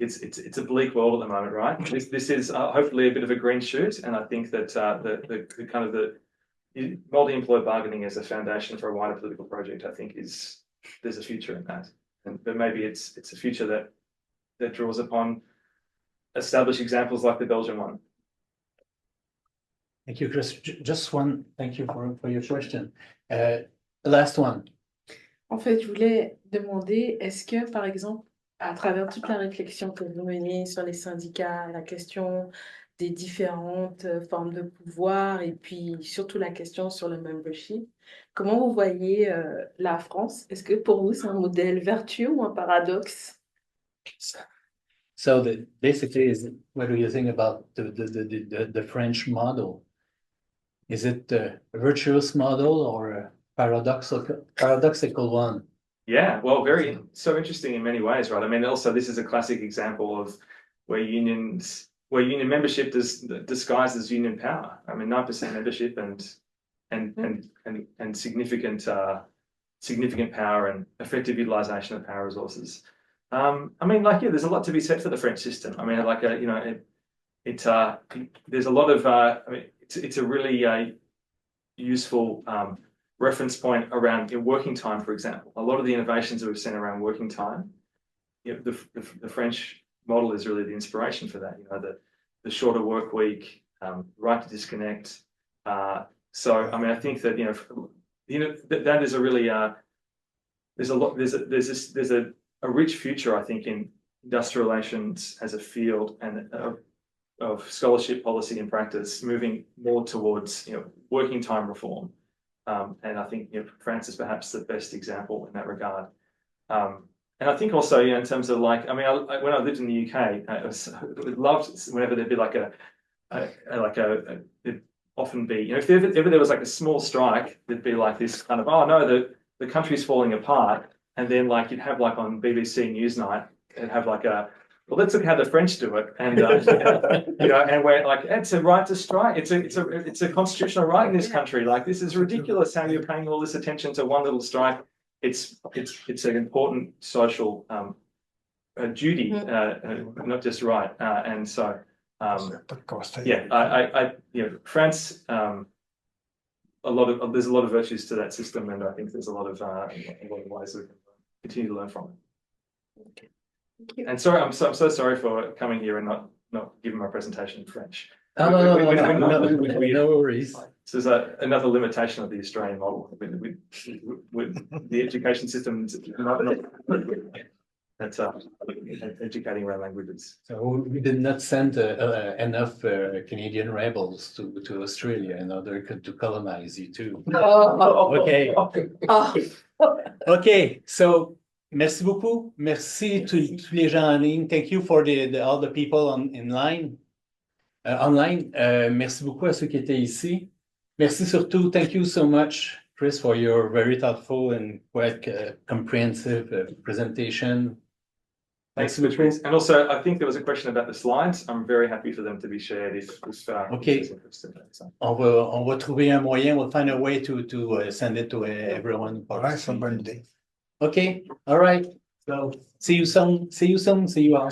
it's a bleak world at the moment, right? This is hopefully a bit of a green shoot, and I think that the multi-employer bargaining as a foundation for a wider political project, I think there's a future in that, but maybe it's a future that draws upon established examples like the Belgian one. Thank you, Chris. Just one. Thank you for your question. Last one. En fait, je voulais demander, est-ce que, par exemple, à travers toute la réflexion que vous menez sur les syndicats, la question des différentes formes de pouvoir et puis surtout la question sur le membership, comment vous voyez la France? Est-ce que pour vous, c'est un modèle vertueux ou un paradoxe? So basically, what do you think about the French model? Is it a virtuous model or a paradoxical one? Yeah, well, so interesting in many ways, right? Also, this is a classic example of where union membership disguises union power. 9% membership and significant power and effective utilization of power resources. There's a lot to be said for the French system. There's a lot of it's a really useful reference point around working time, for example. A lot of the innovations that we've seen around working time, the French model is really the inspiration for that. The shorter work week, right to disconnect. So I think that that is a really there's a rich future, I think, in industrial relations as a field and of scholarship, policy, and practice moving more towards working time reform. And I think France is perhaps the best example in that regard. And I think also, in terms of like, I mean, when I lived in the UK, I loved whenever there'd be like it'd often be, if ever there was like a small strike, there'd be like this kind of, oh no, the country's falling apart. And then like you'd have like on BBC Newsnight, it'd have like well, let's look how the French do it, and and we're like, it's a right to strike. It's a constitutional right in this country. Like this is ridiculous how you're paying all this attention to one little strike. It's an important social duty, not just right. And so France. There's a lot of virtues to that system, and I think there's a lot of ways we can continue to learn from it. Okay. And sorry, I'm so sorry for coming here and not giving my presentation in French. No worries. This is another limitation of the Australian model with the education system. That's educating around languages. So we did not send enough Canadian rebels to Australia in order to colonize you too. Okay. Okay. So merci beaucoup. Merci tous les gens en ligne. Thank you for all the people online. Merci beaucoup à ceux qui étaient ici. Merci surtout. Thank you so much, Chris, for your very thoughtful and quite comprehensive presentation. Thanks, Chris. And also, I think there was a question about the slides. I'm very happy for them to be shared if okay. On va trouver un moyen. We'll find a way to send it to everyone. Okay. All right. So see you soon. See you all.